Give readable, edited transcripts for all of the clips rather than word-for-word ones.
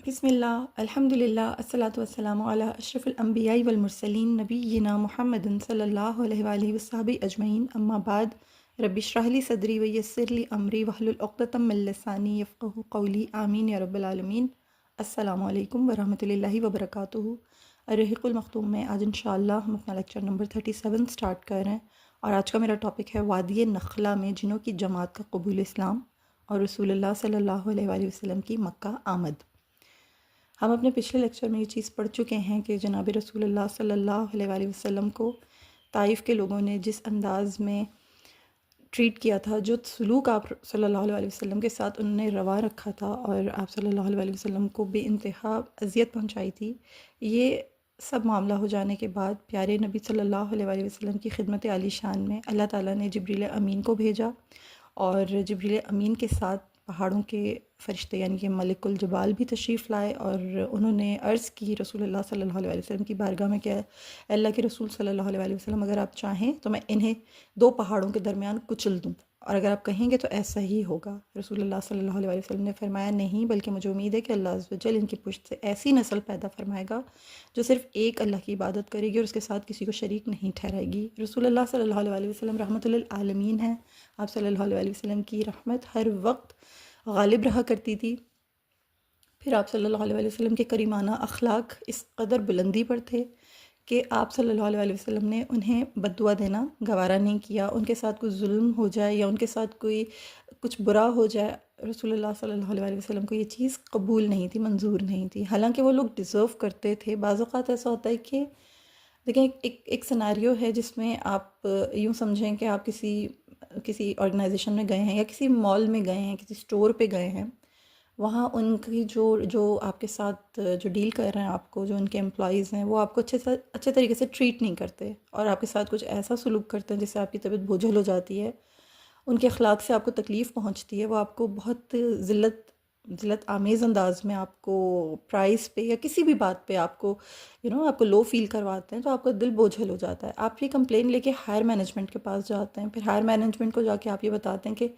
بسم اللہ الحمد للہ الصلاۃ والسلام علی اشرف الانبیاء والمرسلین نبینا محمد صلی اللہ علیہ وآلہ وصحبہ اجمعین اما بعد رب اشرح لی صدری ویسر لی امری واحلل عقدۃ من لسانی یفقہوا قولی آمین یا رب العالمین۔ السلام علیکم ورحمۃ اللہ وبرکاتہ۔ الرحیق المختوم میں آج انشاءاللہ ہم اپنا لیکچر نمبر 37 سٹارٹ کر رہے ہیں، اور آج کا میرا ٹاپک ہے وادی نخلا میں جنوں کی جماعت کا قبول اسلام اور رسول اللہ صلی اللہ علیہ وآلہ وسلم کی مکہ آمد۔ ہم اپنے پچھلے لیکچر میں یہ چیز پڑھ چکے ہیں کہ جناب رسول اللہ صلی اللہ علیہ وآلہ وسلم کو طائف کے لوگوں نے جس انداز میں ٹریٹ کیا تھا، جو سلوک آپ صلی اللہ علیہ وآلہ وسلم کے ساتھ انہوں نے روا رکھا تھا اور آپ صلی اللہ علیہ وآلہ وسلم کو بے انتہا اذیت پہنچائی تھی، یہ سب معاملہ ہو جانے کے بعد پیارے نبی صلی اللہ علیہ وآلہ وسلم کی خدمت عالی شان میں اللہ تعالیٰ نے جبریل امین کو بھیجا، اور جبریل امین کے ساتھ پہاڑوں کے فرشتے یعنی کہ ملک الجبال بھی تشریف لائے، اور انہوں نے عرض کی رسول اللہ صلی اللہ علیہ وسلم کی بارگاہ میں کہ اے اللہ کے رسول صلی اللہ علیہ وسلم، اگر آپ چاہیں تو میں انہیں دو پہاڑوں کے درمیان کچل دوں، اور اگر آپ کہیں گے تو ایسا ہی ہوگا۔ رسول اللہ صلی اللہ علیہ وسلم نے فرمایا نہیں، بلکہ مجھے امید ہے کہ اللہ عز و جل ان کی پشت سے ایسی نسل پیدا فرمائے گا جو صرف ایک اللہ کی عبادت کرے گی اور اس کے ساتھ کسی کو شریک نہیں ٹھہرائے گی۔ رسول اللہ صلی اللہ علیہ وسلم رحمۃ للعالمین ہیں، آپ صلی اللہ علیہ وسلم کی رحمت ہر وقت غالب رہا کرتی تھی۔ پھر آپ صلی اللہ علیہ وسلم کے کریمانہ اخلاق اس قدر بلندی پر تھے کہ آپ صلی اللہ علیہ وسلم نے انہیں بد دعا دینا گوارا نہیں کیا۔ ان کے ساتھ کوئی ظلم ہو جائے یا ان کے ساتھ کوئی کچھ برا ہو جائے، رسول اللہ صلی اللہ علیہ وسلم کو یہ چیز قبول نہیں تھی، منظور نہیں تھی، حالانکہ وہ لوگ ڈیزرو کرتے تھے۔ بعض اوقات ایسا ہوتا ہے کہ دیکھیں، ایک سیناریو ہے جس میں آپ یوں سمجھیں کہ آپ کسی آرگنائزیشن میں گئے ہیں یا کسی مال میں گئے ہیں، کسی اسٹور پہ گئے ہیں، وہاں ان کی جو آپ کے ساتھ جو ڈیل کر رہے ہیں، آپ کو جو ان کے امپلائیز ہیں، وہ آپ کو اچھے طریقے سے ٹریٹ نہیں کرتے اور آپ کے ساتھ کچھ ایسا سلوک کرتے ہیں جس سے آپ کی طبیعت بوجھل ہو جاتی ہے، ان کے اخلاق سے آپ کو تکلیف پہنچتی ہے، وہ آپ کو بہت ذلت آمیز انداز میں آپ کو پرائز پہ یا کسی بھی بات پہ آپ کو آپ کو لو فیل کرواتے ہیں، تو آپ کا دل بوجھل ہو جاتا ہے۔ آپ یہ کمپلین لے کے ہائر مینجمنٹ کے پاس جاتے ہیں، پھر ہائر مینجمنٹ کو جا کے آپ یہ بتاتے ہیں کہ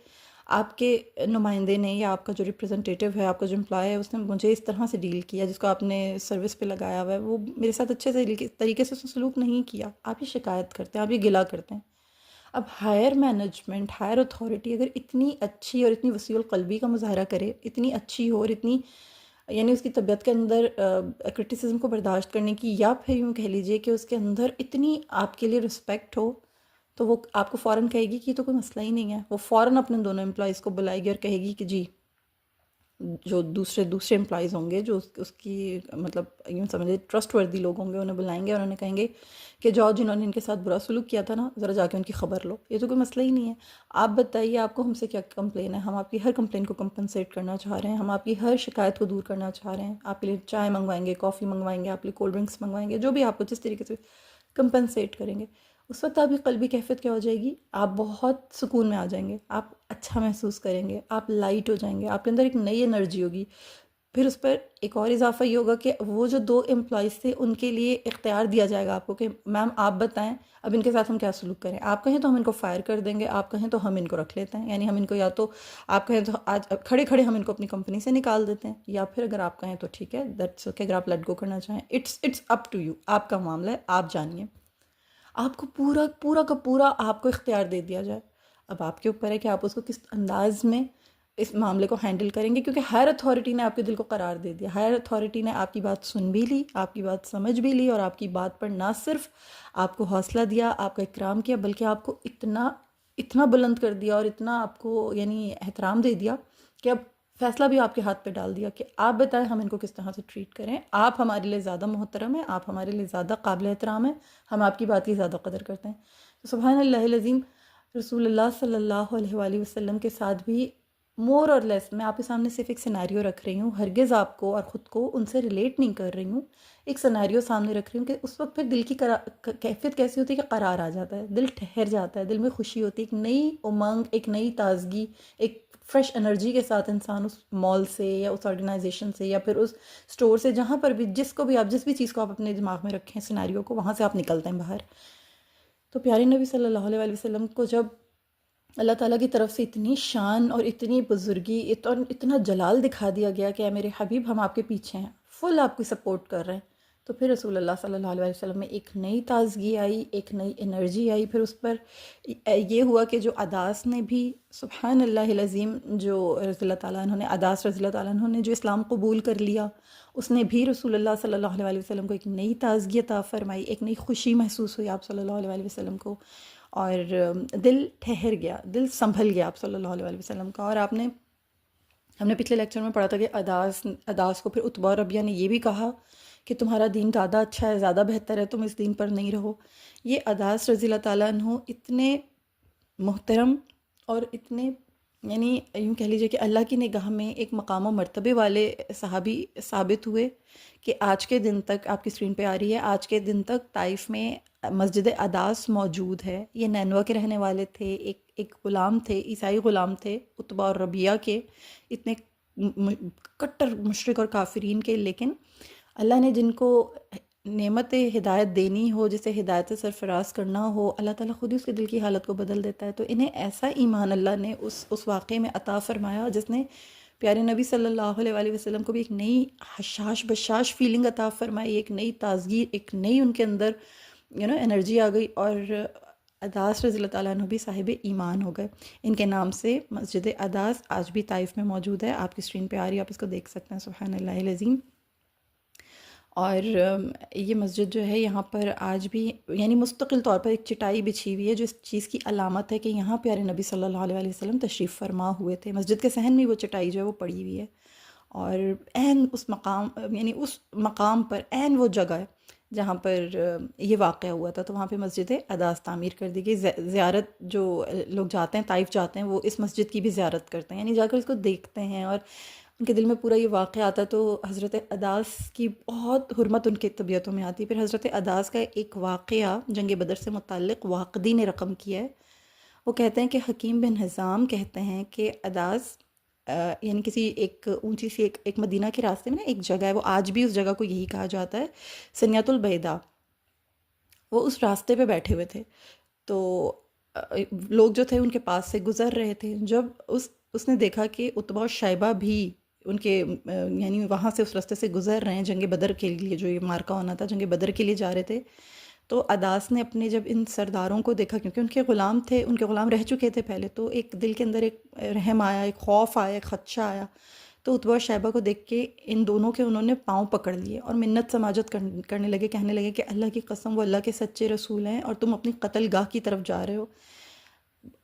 آپ کے نمائندے نے یا آپ کا جو ریپرزنٹیٹیو ہے، آپ کا جو امپلائی ہے، اس نے مجھے اس طرح سے ڈیل کیا، جس کو آپ نے سروس پہ لگایا ہوا ہے، وہ میرے ساتھ اچھے طریقے سے سلوک نہیں کیا۔ آپ یہ شکایت کرتے ہیں، آپ یہ گلہ کرتے ہیں۔ اب ہائر مینجمنٹ، ہائر اتھارٹی اگر اتنی اچھی اور اتنی وسیع القلبی کا مظاہرہ کرے، اتنی اچھی ہو اور اتنی یعنی اس کی طبیعت کے اندر کرٹیسزم کو برداشت کرنے کی، یا پھر یوں کہہ لیجئے کہ اس کے اندر اتنی آپ کے لیے رسپیکٹ ہو، تو وہ آپ کو فوراً کہے گی کہ یہ تو کوئی مسئلہ ہی نہیں ہے۔ وہ فوراً اپنے دونوں امپلائیز کو بلائے گی اور کہے گی کہ جی، جو دوسرے امپلائیز ہوں گے، جو اس کی مطلب یوں سمجھے ٹرسٹ وردی لوگ ہوں گے، انہیں بلائیں گے اور انہیں کہیں گے کہ جاؤ، جنہوں نے ان کے ساتھ برا سلوک کیا تھا نا، ذرا جا کے ان کی خبر لو، یہ تو کوئی مسئلہ ہی نہیں ہے۔ آپ بتائیے، آپ کو ہم سے کیا کمپلین ہے؟ ہم آپ کی ہر کمپلین کو کمپنسیٹ کرنا چاہ رہے ہیں، ہم آپ کی ہر شکایت کو دور کرنا چاہ رہے ہیں، آپ کے لیے چائے منگوائیں گے، کافی منگوائیں گے، آپ کے لیے کولڈ ڈرنکس منگوائیں گے، جو بھی آپ کو جس طریقے سے کمپنسیٹ کریں گے۔ اس وقت آپ کی قلبی کیفیت کیا ہو جائے گی؟ آپ بہت سکون میں آ جائیں گے، آپ اچھا محسوس کریں گے، آپ لائٹ ہو جائیں گے، آپ کے اندر ایک نئی انرجی ہوگی۔ پھر اس پر ایک اور اضافہ یہ ہوگا کہ وہ جو دو امپلائیز تھے، ان کے لیے اختیار دیا جائے گا آپ کو کہ میم آپ بتائیں اب ان کے ساتھ ہم کیا سلوک کریں۔ آپ کہیں تو ہم ان کو فائر کر دیں گے، آپ کہیں تو ہم ان کو رکھ لیتے ہیں، یعنی ہم ان کو یا تو آپ کہیں تو آج کھڑے کھڑے ہم ان کو اپنی کمپنی سے نکال دیتے ہیں، یا پھر اگر آپ کہیں تو ٹھیک ہے، دیٹس اوکے، اگر آپ لیٹ گو کرنا چاہیں، اٹس اپ ٹو یو، آپ کا معاملہ ہے، آپ جانیے۔ آپ کو پورا کا پورا آپ کو اختیار دے دیا جائے۔ اب آپ کے اوپر ہے کہ آپ اس کو کس انداز میں اس معاملے کو ہینڈل کریں گے، کیونکہ ہائر اتھارٹی نے آپ کے دل کو قرار دے دیا، ہائر اتھارٹی نے آپ کی بات سن بھی لی، آپ کی بات سمجھ بھی لی، اور آپ کی بات پر نہ صرف آپ کو حوصلہ دیا، آپ کا اکرام کیا، بلکہ آپ کو اتنا بلند کر دیا اور اتنا آپ کو یعنی احترام دے دیا کہ اب فیصلہ بھی آپ کے ہاتھ پہ ڈال دیا کہ آپ بتائیں ہم ان کو کس طرح سے ٹریٹ کریں۔ آپ ہمارے لیے زیادہ محترم ہیں، آپ ہمارے لیے زیادہ قابل احترام ہیں، ہم آپ کی بات کی زیادہ قدر کرتے ہیں۔ تو سبحان اللہ العظیم، رسول اللہ صلی اللہ علیہ وآلہ وسلم کے ساتھ بھی مور اور لیس، میں آپ کے سامنے صرف ایک سیناریو رکھ رہی ہوں، ہرگز آپ کو اور خود کو ان سے ریلیٹ نہیں کر رہی ہوں، ایک سیناریو سامنے رکھ رہی ہوں کہ اس وقت پھر دل کی کیفیت کیسی ہوتی ہے کہ قرار آ جاتا ہے، دل ٹھہر جاتا ہے، دل میں خوشی ہوتی ہے، ایک نئی امنگ، ایک نئی تازگی، ایک فریش انرجی کے ساتھ انسان اس مال سے یا اس آرگنائزیشن سے یا پھر اس اسٹور سے، جہاں پر بھی جس بھی چیز کو آپ اپنے دماغ میں رکھیں، سیناریو کو، وہاں سے آپ نکلتے ہیں باہر۔ تو پیارے نبی صلی اللہ علیہ وسلم کو جب اللہ تعالیٰ کی طرف سے اتنی شان اور اتنی بزرگی اور اتنا جلال دکھا دیا گیا کہ اے میرے حبیب ہم آپ کے پیچھے ہیں، فل آپ کی سپورٹ کر رہے ہیں. تو پھر رسول اللہ صلی اللہ علیہ وسلم میں ایک نئی تازگی آئی، ایک نئی انرجی آئی. پھر اس پر یہ ہوا کہ جو عداس نے بھی، سبحان اللہ العظیم، جو رضی اللہ تعالیٰ عنہ نے، عداس رضی اللہ تعالیٰ عنہ نے جو اسلام قبول کر لیا، اس نے بھی رسول اللہ صلی اللہ علیہ وسلم کو ایک نئی تازگی عطا فرمائی، ایک نئی خوشی محسوس ہوئی آپ صلی اللہ علیہ وسلم کو، اور دل ٹھہر گیا، دل سنبھل گیا آپ صلی اللہ علیہ وسلم کا. اور ہم نے پچھلے لیکچر میں پڑھا تھا کہ عداس کو پھر عتبہ اور ربیہ نے یہ بھی کہا کہ تمہارا دین زیادہ اچھا ہے، زیادہ بہتر ہے، تم اس دین پر نہیں رہو. یہ عداس رضی اللہ تعالیٰ عنہ اتنے محترم اور اتنے، یعنی یوں کہہ لیجیے کہ اللہ کی نگاہ میں ایک مقام و مرتبے والے صحابی ثابت ہوئے کہ آج کے دن تک، آپ کی اسکرین پہ آ رہی ہے، آج کے دن تک طائف میں مسجد عداس موجود ہے. یہ نینوا کے رہنے والے تھے، ایک غلام تھے، عیسائی غلام تھے عتبہ اور ربیہ کے، اتنے کٹر مشرک اور کافرین کے. لیکن اللہ نے جن کو نعمت ہدایت دینی ہو، جسے ہدایت سے سرفراز کرنا ہو، اللہ تعالیٰ خود ہی اس کے دل کی حالت کو بدل دیتا ہے. تو انہیں ایسا ایمان اللہ نے اس واقعے میں عطا فرمایا جس نے پیارے نبی صلی اللہ علیہ وآلہ وسلم کو بھی ایک نئی حشاش بشاش فیلنگ عطا فرمائی، ایک نئی تازگی، ایک نئی ان کے اندر انرجی آ گئی. اور عداس رضی اللہ تعالیٰ عنہ بھی صاحب ایمان ہو گئے. ان کے نام سے مسجد عداس آج بھی طائف میں موجود ہے، آپ کی اسکرین پہ آ رہی ہے، آپ اس کو دیکھ سکتے ہیں. سبحان اللہ العظیم. اور یہ مسجد جو ہے یہاں پر آج بھی یعنی مستقل طور پر ایک چٹائی بچھی ہوئی ہے جو اس چیز کی علامت ہے کہ یہاں پیارے نبی صلی اللہ علیہ وآلہ وسلم تشریف فرما ہوئے تھے. مسجد کے صحن میں وہ چٹائی جو ہے وہ پڑی ہوئی ہے، اور عین اس مقام، یعنی اس مقام پر عین وہ جگہ ہے جہاں پر یہ واقعہ ہوا تھا. تو وہاں پہ مسجد عداس تعمیر کر دی گئی. زیارت جو لوگ جاتے ہیں، طائف جاتے ہیں، وہ اس مسجد کی بھی زیارت کرتے ہیں، یعنی جا کر اس کو دیکھتے ہیں اور ان کے دل میں پورا یہ واقعہ آتا ہے. تو حضرت عداس کی بہت حرمت ان کی طبیعتوں میں آتی ہے. پھر حضرت عداس کا ایک واقعہ جنگ بدر سے متعلق واقدی نے رقم کیا ہے. وہ کہتے ہیں کہ حکیم بن حزام کہتے ہیں کہ عداس یعنی کسی ایک اونچی سی ایک مدینہ کے راستے میں نا ایک جگہ ہے، وہ آج بھی اس جگہ کو یہی کہا جاتا ہے، سنیت البیضاء. وہ اس راستے پہ بیٹھے ہوئے تھے، تو لوگ جو تھے ان کے پاس سے گزر رہے تھے. جب اس نے دیکھا کہ عتبہ اور شیبہ بھی ان کے یعنی وہاں سے اس راستے سے گزر رہے ہیں جنگ بدر کے لیے، جو یہ مارکہ ہونا تھا جنگ بدر کے لیے جا رہے تھے. تو عداس نے اپنے جب ان سرداروں کو دیکھا، کیونکہ ان کے غلام تھے، ان کے غلام رہ چکے تھے پہلے، تو ایک دل کے اندر ایک رحم آیا، ایک خوف آیا، ایک خدشہ آیا. تو عتبہ اور شیبہ کو دیکھ کے ان دونوں کے انہوں نے پاؤں پکڑ لیے اور منت سماجت کرنے لگے، کہنے لگے کہ اللہ کی قسم وہ اللہ کے سچے رسول ہیں اور تم اپنی قتل گاہ کی طرف جا رہے ہو،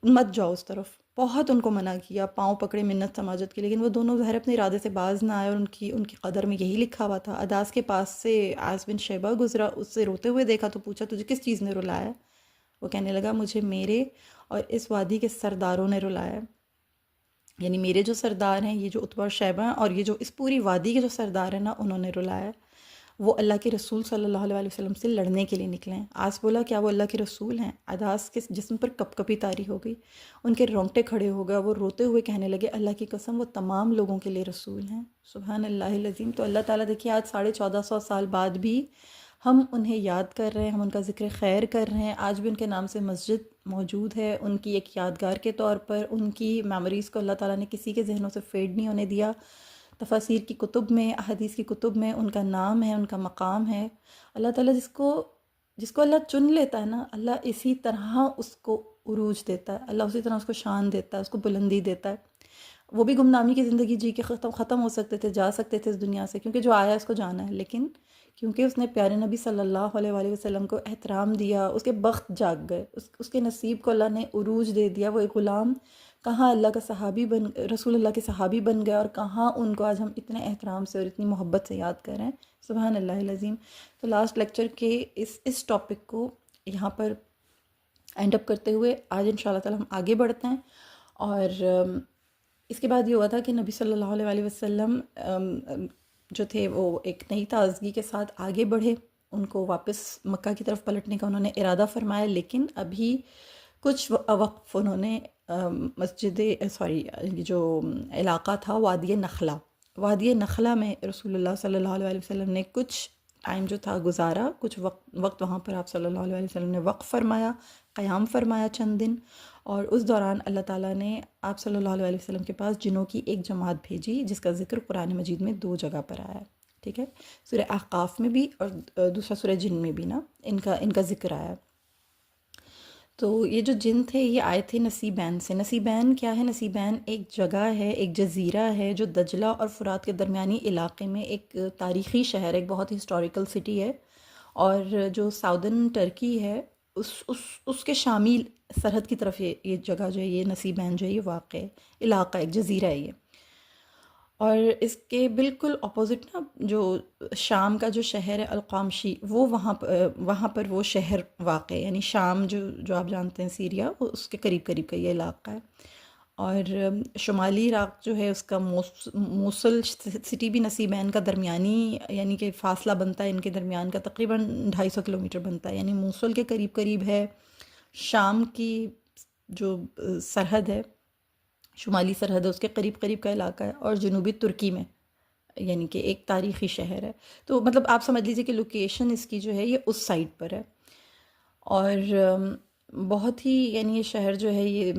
مت جاؤ اس طرف. بہت ان کو منع کیا، پاؤں پکڑے منت سماجت کی، لیکن وہ دونوں ظاہر اپنے ارادے سے باز نہ آئے، اور ان کی قدر میں یہی لکھا ہوا تھا. عداس کے پاس سے عاص بن شیبہ گزرا، اس سے روتے ہوئے دیکھا تو پوچھا تجھے کس چیز نے رلایا؟ وہ کہنے لگا مجھے میرے اور اس وادی کے سرداروں نے رلایا. یعنی میرے جو سردار ہیں، یہ جو عتبہ اور شیبہ ہیں، اور یہ جو اس پوری وادی کے جو سردار ہیں نا، انہوں نے رلایا. وہ اللہ کے رسول صلی اللہ علیہ وسلم سے لڑنے کے لیے نکلے ہیں. آس بولا کیا وہ اللہ کے رسول ہیں؟ عداس کے جسم پر کپ کپی طاری ہو گئی، ان کے رونگٹے کھڑے ہو گئے، وہ روتے ہوئے کہنے لگے اللہ کی قسم وہ تمام لوگوں کے لیے رسول ہیں. سبحان اللہ العظیم. تو اللہ تعالیٰ دیکھیے آج 1450 سال بعد بھی ہم انہیں یاد کر رہے ہیں، ہم ان کا ذکر خیر کر رہے ہیں. آج بھی ان کے نام سے مسجد موجود ہے، ان کی ایک یادگار کے طور پر. ان کی میموریز کو اللہ تعالیٰ نے کسی کے ذہنوں سے فیڈ نہیں ہونے دیا. تفاسیر کی کتب میں، احادیث کی کتب میں ان کا نام ہے، ان کا مقام ہے. اللہ تعالیٰ جس کو اللہ چن لیتا ہے نا، اللہ اسی طرح اس کو عروج دیتا ہے، اللہ اسی طرح اس کو شان دیتا ہے، اس کو بلندی دیتا ہے. وہ بھی گمنامی کی زندگی جی کے ختم ہو سکتے تھے، جا سکتے تھے اس دنیا سے، کیونکہ جو آیا اس کو جانا ہے. لیکن کیونکہ اس نے پیارے نبی صلی اللہ علیہ وآلہ وسلم کو احترام دیا، اس کے بخت جاگ گئے، اس کے نصیب کو اللہ نے عروج دے دیا. وہ ایک غلام کہاں اللہ کا صحابی رسول اللہ کے صحابی بن گیا، اور کہاں ان کو آج ہم اتنے احترام سے اور اتنی محبت سے یاد کر رہے ہیں. سبحان اللہ العظیم. تو لاسٹ لیکچر کے اس ٹاپک کو یہاں پر اینڈ اپ کرتے ہوئے آج انشاءاللہ تعالی ہم آگے بڑھتے ہیں. اور اس کے بعد یہ ہوا تھا کہ نبی صلی اللہ علیہ وآلہ وسلم جو تھے وہ ایک نئی تازگی کے ساتھ آگے بڑھے. ان کو واپس مکہ کی طرف پلٹنے کا انہوں نے ارادہ فرمایا، لیکن ابھی کچھ وقف انہوں نے جو علاقہ تھا وادی نخلہ میں رسول اللہ صلی اللہ علیہ وسلم نے کچھ ٹائم جو تھا گزارا، کچھ وقت وہاں پر آپ صلی اللہ علیہ وسلم نے وقف فرمایا، قیام فرمایا چند دن، اور اس دوران اللہ تعالیٰ نے آپ صلی اللہ علیہ وسلم کے پاس جنوں کی ایک جماعت بھیجی جس کا ذکر قرآن مجید میں 2 جگہ پر آیا ہے، ٹھیک ہے، سورہ احقاف میں بھی اور دوسرا سورہ جن میں بھی نا ان کا ذکر آیا۔ تو یہ جو جن تھے یہ آئے تھے نصیبین سے۔ نصیبین کیا ہے؟ نصیبین ایک جگہ ہے، ایک جزیرہ ہے جو دجلہ اور فرات کے درمیانی علاقے میں ایک تاریخی شہر، ایک بہت ہی ہسٹوریکل سٹی ہے، اور جو ساؤدرن ٹرکی ہے اس کے شامی سرحد کی طرف یہ جگہ جو ہے، یہ نصیبین جو ہے یہ واقع ہے، علاقہ، ایک جزیرہ ہے یہ۔ اور اس کے بالکل اپوزٹ نا جو شام کا جو شہر ہے القامشی، وہ وہاں پر وہ شہر واقع ہے، یعنی شام جو آپ جانتے ہیں سیریا، وہ اس کے قریب قریب کا یہ علاقہ ہے۔ اور شمالی عراق جو ہے اس کا موصل سٹی بھی نصیبین کا درمیانی، یعنی کہ فاصلہ بنتا ہے ان کے درمیان کا تقریباً 250 کلومیٹر بنتا ہے، یعنی موصل کے قریب قریب ہے۔ شام کی جو سرحد ہے، شمالی سرحد ہے، اس کے قریب قریب کا علاقہ ہے، اور جنوبی ترکی میں، یعنی کہ ایک تاریخی شہر ہے۔ تو مطلب آپ سمجھ لیجئے کہ لوکیشن اس کی جو ہے یہ اس سائٹ پر ہے، اور بہت ہی، یعنی یہ شہر جو ہے یہ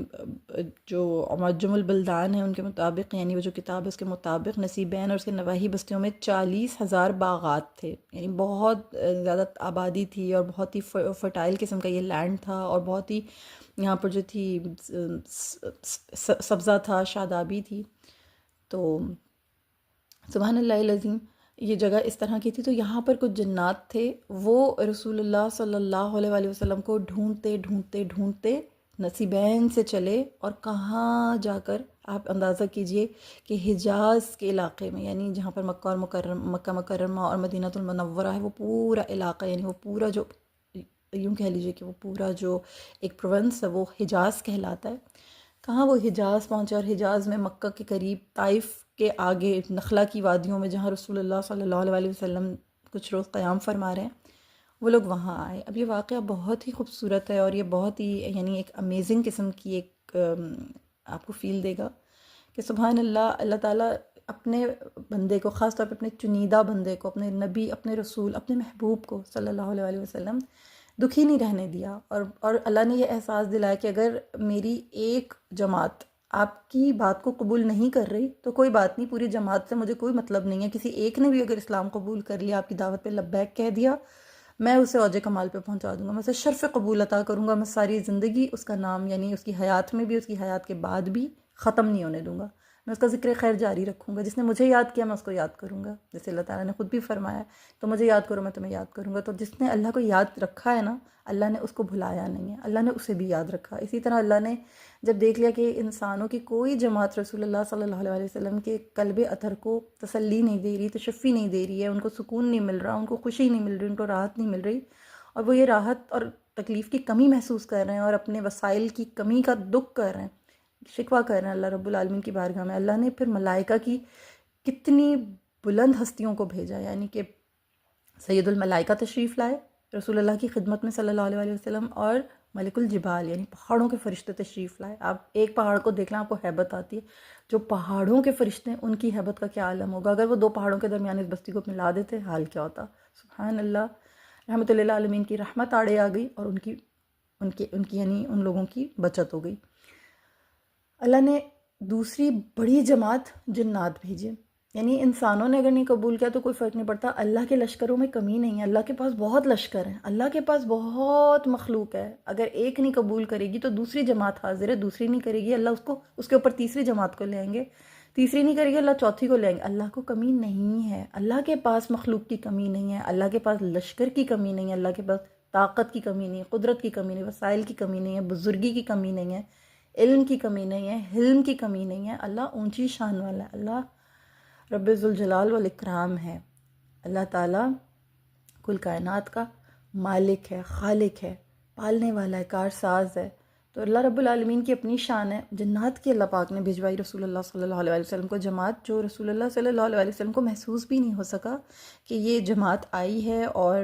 جو معجم البلدان ہے ان کے مطابق، یعنی وہ جو کتاب ہے اس کے مطابق، نصیبین اور اس کے نواحی بستیوں میں 40,000 باغات تھے، یعنی بہت زیادہ آبادی تھی، اور بہت ہی فرٹائل قسم کا یہ لینڈ تھا، اور بہت ہی یہاں پر جو تھی سبزہ تھا، شادابی تھی۔ تو سبحان اللہ العظیم، یہ جگہ اس طرح کی تھی۔ تو یہاں پر کچھ جنات تھے، وہ رسول اللہ صلی اللہ علیہ وآلہ وسلم کو ڈھونڈتے ڈھونڈتے ڈھونڈتے نصیبین سے چلے، اور کہاں جا کر آپ اندازہ کیجئے کہ حجاز کے علاقے میں، یعنی جہاں پر مکہ مکرمہ اور مدینہ المنورہ ہے، وہ پورا علاقہ، یعنی وہ پورا جو، یوں کہہ لیجئے کہ وہ پورا جو ایک پروونس ہے وہ حجاز کہلاتا ہے۔ کہاں وہ حجاز پہنچے، اور حجاز میں مکہ کے قریب، طائف کے آگے نخلا کی وادیوں میں جہاں رسول اللہ صلی اللہ علیہ وسلم کچھ روز قیام فرما رہے ہیں، وہ لوگ وہاں آئے۔ اب یہ واقعہ بہت ہی خوبصورت ہے، اور یہ بہت ہی، یعنی ایک امیزنگ قسم کی ایک آپ کو فیل دے گا کہ سبحان اللہ، اللہ تعالیٰ اپنے بندے کو، خاص طور پہ اپنے چنیدہ بندے کو، اپنے نبی، اپنے رسول، اپنے محبوب کو صلی اللہ علیہ وسلم دکھی نہیں رہنے دیا، اور اللہ نے یہ احساس دلایا کہ اگر میری ایک جماعت آپ کی بات کو قبول نہیں کر رہی تو کوئی بات نہیں، پوری جماعت سے مجھے کوئی مطلب نہیں ہے، کسی ایک نے بھی اگر اسلام قبول کر لیا، آپ کی دعوت پہ لبیک کہہ دیا، میں اسے اوج کمال پہ پہنچا دوں گا، میں اسے شرف قبول عطا کروں گا، میں ساری زندگی اس کا نام، یعنی اس کی حیات میں بھی، اس کی حیات کے بعد بھی ختم نہیں ہونے دوں گا، میں اس کا ذکر خیر جاری رکھوں گا، جس نے مجھے یاد کیا میں اس کو یاد کروں گا، جیسے اللہ تعالیٰ نے خود بھی فرمایا ہے تو مجھے یاد کرو میں تمہیں یاد کروں گا۔ تو جس نے اللہ کو یاد رکھا ہے نا، اللہ نے اس کو بھلایا نہیں ہے، اللہ نے اسے بھی یاد رکھا۔ اسی طرح اللہ نے جب دیکھ لیا کہ انسانوں کی کوئی جماعت رسول اللہ صلی اللہ علیہ وسلم کے قلب اطہر کو تسلی نہیں دے رہی، تشفی نہیں دے رہی ہے، ان کو سکون نہیں مل رہا، ان کو خوشی نہیں مل رہی، ان کو راحت نہیں مل رہی، اور وہ یہ راحت اور تکلیف کی کمی محسوس کر رہے ہیں، اور اپنے وسائل کی کمی کا دکھ کر رہے ہیں، شکوہ کر رہے ہیں اللہ رب العالمین کی بارگاہ میں، اللہ نے پھر ملائکہ کی کتنی بلند ہستیوں کو بھیجا، یعنی کہ سید الملائکہ تشریف لائے رسول اللہ کی خدمت میں صلی اللہ علیہ وسلم، اور ملک الجبال یعنی پہاڑوں کے فرشتے تشریف لائے۔ آپ ایک پہاڑ کو دیکھ لیں آپ کو ہیبت آتی ہے، جو پہاڑوں کے فرشتے ہیں ان کی ہیبت کا کیا عالم ہوگا، اگر وہ 2 پہاڑوں کے درمیان اس بستی کو ملا دیتے حال کیا ہوتا۔ سبحان اللہ، رحمت اللہ عالمین کی رحمت آڑے آ گئی، اور ان کی یعنی ان لوگوں کی بچت ہو گئی۔ اللہ نے دوسری بڑی جماعت جنات بھیجے، یعنی انسانوں نے اگر نہیں قبول کیا تو کوئی فرق نہیں پڑتا، اللہ کے لشکروں میں کمی نہیں ہے، اللہ کے پاس بہت لشکر ہیں، اللہ کے پاس بہت مخلوق ہے، اگر ایک نہیں قبول کرے گی تو دوسری جماعت حاضر ہے، دوسری نہیں کرے گی اللہ اس کے اوپر تیسری جماعت کو لے آئیں گے، تیسری نہیں کرے گی اللہ چوتھی کو لے آئیں گے۔ اللہ کو کمی نہیں ہے، اللہ کے پاس مخلوق کی کمی نہیں ہے، اللہ کے پاس لشکر کی کمی نہیں ہے، اللہ کے پاس طاقت کی کمی نہیں ہے، قدرت کی کمی نہیں ہے، وسائل کی کمی نہیں ہے، بزرگی کی کمی نہیں ہے، علم کی کمی نہیں ہے، حلم کی کمی نہیں ہے، اللہ اونچی شان والا ہے، اللہ رب ذوالجلال والاکرام ہے، اللہ تعالیٰ کل کائنات کا مالک ہے، خالق ہے، پالنے والا ہے، کارساز ہے۔ تو اللہ رب العالمین کی اپنی شان ہے، جنات کی اللہ پاک نے بھجوائی رسول اللہ صلی اللہ علیہ وسلم کو جماعت، جو رسول اللہ صلی اللہ علیہ وسلم کو محسوس بھی نہیں ہو سکا کہ یہ جماعت آئی ہے۔ اور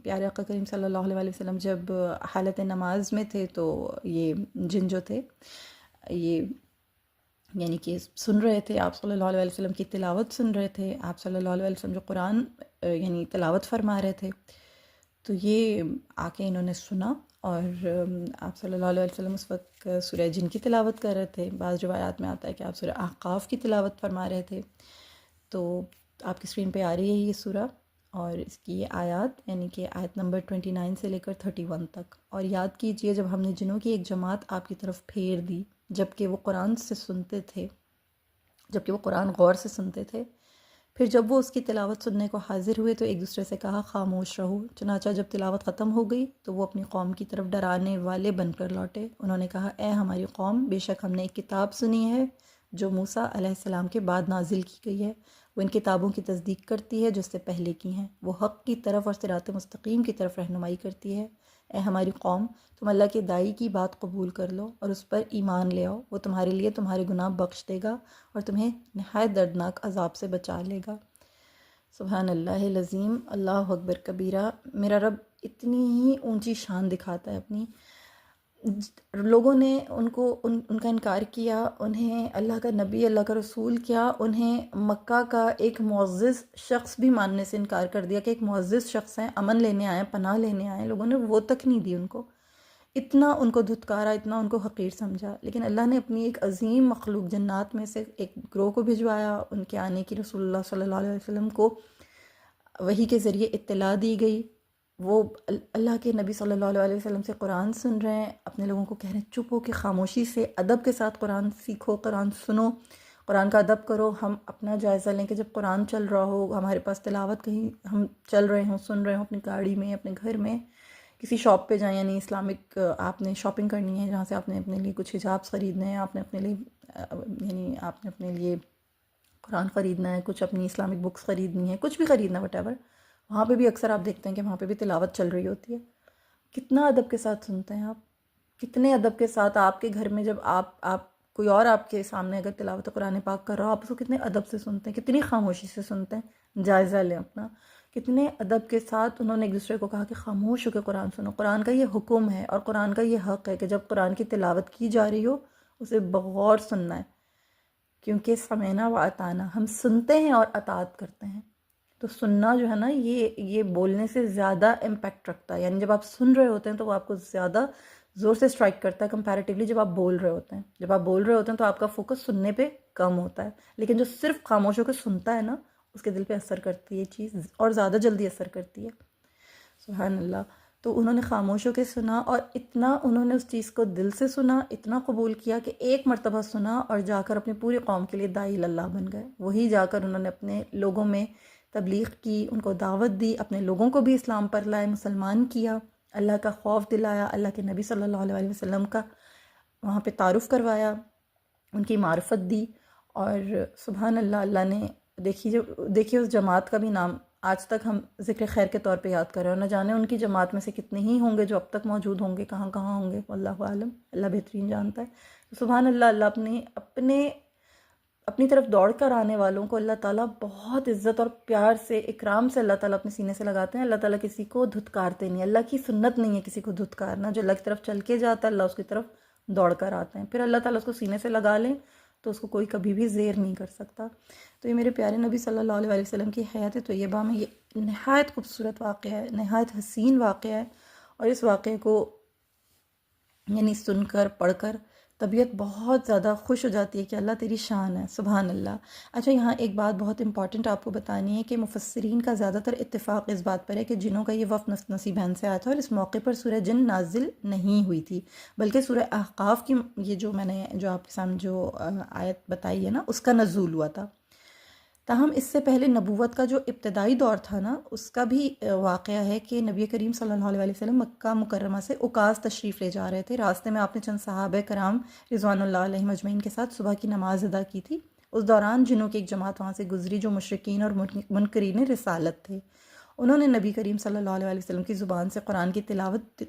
پیارے آقا کریم صلی اللہ علیہ وسلم جب حالت نماز میں تھے تو یہ جن جو تھے یہ یعنی کہ سن رہے تھے، آپ صلی اللہ علیہ وسلم کی تلاوت سن رہے تھے، آپ صلی اللہ علیہ وسلم جو قرآن یعنی تلاوت فرما رہے تھے، تو یہ آ کے انہوں نے سنا، اور آپ صلی اللہ علیہ وسلم اس وقت سورہ جن کی تلاوت کر رہے تھے۔ بعض روایات میں آتا ہے کہ آپ سورہ احقاف کی تلاوت فرما رہے تھے۔ تو آپ کی اسکرین پہ آ رہی ہے یہ سورہ، اور اس کی یہ آیات، یعنی کہ آیت نمبر 29 سے لے کر 31 تک۔ اور یاد کیجئے، جب ہم نے جنوں کی ایک جماعت آپ کی طرف پھیر دی، جبکہ وہ قرآن سے سنتے تھے، جبکہ وہ قرآن غور سے سنتے تھے، پھر جب وہ اس کی تلاوت سننے کو حاضر ہوئے تو ایک دوسرے سے کہا خاموش رہو۔ چنانچہ جب تلاوت ختم ہو گئی تو وہ اپنی قوم کی طرف ڈرانے والے بن کر لوٹے۔ انہوں نے کہا، اے ہماری قوم، بے شک ہم نے ایک کتاب سنی ہے جو موسیٰ علیہ السلام کے بعد نازل کی گئی ہے، وہ ان کتابوں کی تصدیق کرتی ہے جو اس سے پہلے کی ہیں، وہ حق کی طرف اور صراط مستقیم کی طرف رہنمائی کرتی ہے۔ اے ہماری قوم، تم اللہ کے داعی کی بات قبول کر لو اور اس پر ایمان لے آؤ، وہ تمہارے لیے تمہارے گناہ بخش دے گا اور تمہیں نہایت دردناک عذاب سے بچا لے گا۔ سبحان اللہ العظیم، اللہ اکبر کبیرہ۔ میرا رب اتنی ہی اونچی شان دکھاتا ہے اپنی۔ لوگوں نے ان کا انکار کیا، انہیں اللہ کا نبی، اللہ کا رسول کیا، انہیں مکہ کا ایک معزز شخص بھی ماننے سے انکار کر دیا کہ ایک معزز شخص ہیں، امن لینے آئے، پناہ لینے آئے، لوگوں نے وہ تک نہیں دی ان کو۔ اتنا ان کو دھتکارا، اتنا ان کو حقیر سمجھا، لیکن اللہ نے اپنی ایک عظیم مخلوق جنات میں سے ایک گروہ کو بھجوایا۔ ان کے آنے کی رسول اللہ صلی اللہ علیہ وسلم کو وحی کے ذریعے اطلاع دی گئی۔ وہ اللہ کے نبی صلی اللہ علیہ وسلم سے قرآن سن رہے ہیں، اپنے لوگوں کو کہہ رہے ہیں چپ ہو کے خاموشی سے ادب کے ساتھ قرآن سیکھو، قرآن سنو، قرآن کا ادب کرو۔ ہم اپنا جائزہ لیں کہ جب قرآن چل رہا ہو، ہمارے پاس تلاوت کہیں ہم چل رہے ہوں، سن رہے ہوں، اپنی گاڑی میں، اپنے گھر میں، کسی شاپ پہ جائیں، یعنی اسلامک آپ نے شاپنگ کرنی ہے جہاں سے آپ نے اپنے لیے کچھ حجابس خریدنے ہیں، آپ نے اپنے لیے یعنی آپ نے اپنے لیے قرآن خریدنا ہے، کچھ اپنی اسلامک بکس خریدنی ہے، کچھ بھی خریدنا ہے وٹ ایور، وہاں پہ بھی اکثر آپ دیکھتے ہیں کہ وہاں پہ بھی تلاوت چل رہی ہوتی ہے۔ کتنا ادب کے ساتھ سنتے ہیں آپ، کتنے ادب کے ساتھ آپ کے گھر میں جب آپ کوئی اور آپ کے سامنے اگر تلاوت قرآن پاک کر رہا ہو، آپ اس کو کتنے ادب سے سنتے ہیں، کتنی خاموشی سے سنتے ہیں۔ جائزہ لیں اپنا، کتنے ادب کے ساتھ انہوں نے ایک دوسرے کو کہا کہ خاموش ہو کے قرآن سنو۔ قرآن کا یہ حکم ہے اور قرآن کا یہ حق ہے کہ جب قرآن کی تلاوت کی جا رہی ہو اسے بغور سننا ہے، کیونکہ سمعنا و اطعنا، ہم سنتے ہیں اور اطاعت کرتے ہیں۔ تو سننا جو ہے نا، یہ بولنے سے زیادہ امپیکٹ رکھتا ہے، یعنی جب آپ سن رہے ہوتے ہیں تو وہ آپ کو زیادہ زور سے اسٹرائک کرتا ہے کمپیریٹیولی جب آپ بول رہے ہوتے ہیں۔ جب آپ بول رہے ہوتے ہیں تو آپ کا فوکس سننے پہ کم ہوتا ہے، لیکن جو صرف خاموش ہو کے سنتا ہے نا، اس کے دل پہ اثر کرتی ہے یہ چیز، اور زیادہ جلدی اثر کرتی ہے۔ سبحان اللہ۔ تو انہوں نے خاموش ہو کے سنا، اور اتنا انہوں نے اس چیز کو دل سے سنا، اتنا قبول کیا کہ ایک مرتبہ سنا اور جا کر اپنی پوری قوم کے لیے داعی اللہ بن گئے۔ وہی جا کر انہوں نے اپنے لوگوں میں تبلیغ کی، ان کو دعوت دی، اپنے لوگوں کو بھی اسلام پر لائے، مسلمان کیا، اللہ کا خوف دلایا، اللہ کے نبی صلی اللہ علیہ وسلم کا وہاں پہ تعارف کروایا، ان کی معرفت دی۔ اور سبحان اللہ، اللہ نے دیکھیے اس جماعت کا بھی نام آج تک ہم ذکر خیر کے طور پہ یاد کر رہے ہیں، نہ جانے ان کی جماعت میں سے کتنے ہی ہوں گے جو اب تک موجود ہوں گے، کہاں کہاں ہوں گے، واللہ عالم، اللہ بہترین جانتا ہے۔ تو سبحان اللہ، اللہ اپنی طرف دوڑ کر آنے والوں کو اللہ تعالیٰ بہت عزت اور پیار سے، اکرام سے اللہ تعالیٰ اپنے سینے سے لگاتے ہیں۔ اللہ تعالیٰ کسی کو دھتکارتے نہیں، اللہ کی سنت نہیں ہے کسی کو دھتکارنا۔ جو اللہ کی طرف چل کے جاتا ہے، اللہ اس کی طرف دوڑ کر آتے ہیں، پھر اللہ تعالیٰ اس کو سینے سے لگا لیں تو اس کو کوئی کبھی بھی زیر نہیں کر سکتا۔ تو یہ میرے پیارے نبی صلی اللہ علیہ وسلم کی حیات طیبہ میں یہ نہایت خوبصورت واقعہ ہے، نہایت حسین واقعہ ہے، اور اس واقعے کو یعنی سن کر، پڑھ کر طبیعت بہت زیادہ خوش ہو جاتی ہے کہ اللہ تیری شان ہے، سبحان اللہ۔ اچھا، یہاں ایک بات بہت امپورٹنٹ آپ کو بتانی ہے کہ مفسرین کا زیادہ تر اتفاق اس بات پر ہے کہ جنوں کا یہ وفد نصیبین سے آیا تھا، اور اس موقع پر سورہ جن نازل نہیں ہوئی تھی، بلکہ سورہ احقاف کی یہ جو آپ کے سامنے جو آیت بتائی ہے نا، اس کا نزول ہوا تھا۔ تاہم اس سے پہلے نبوت کا جو ابتدائی دور تھا نا، اس کا بھی واقعہ ہے کہ نبی کریم صلی اللہ علیہ وسلم مکہ مکرمہ سے عکاظ تشریف لے جا رہے تھے۔ راستے میں آپ نے چند صحابہ کرام رضوان اللہ علیہم اجمعین کے ساتھ صبح کی نماز ادا کی تھی۔ اس دوران جنوں کی ایک جماعت وہاں سے گزری جو مشرکین اور منکرین رسالت تھے۔ انہوں نے نبی کریم صلی اللہ علیہ وسلم کی زبان سے قرآن کی تلاوت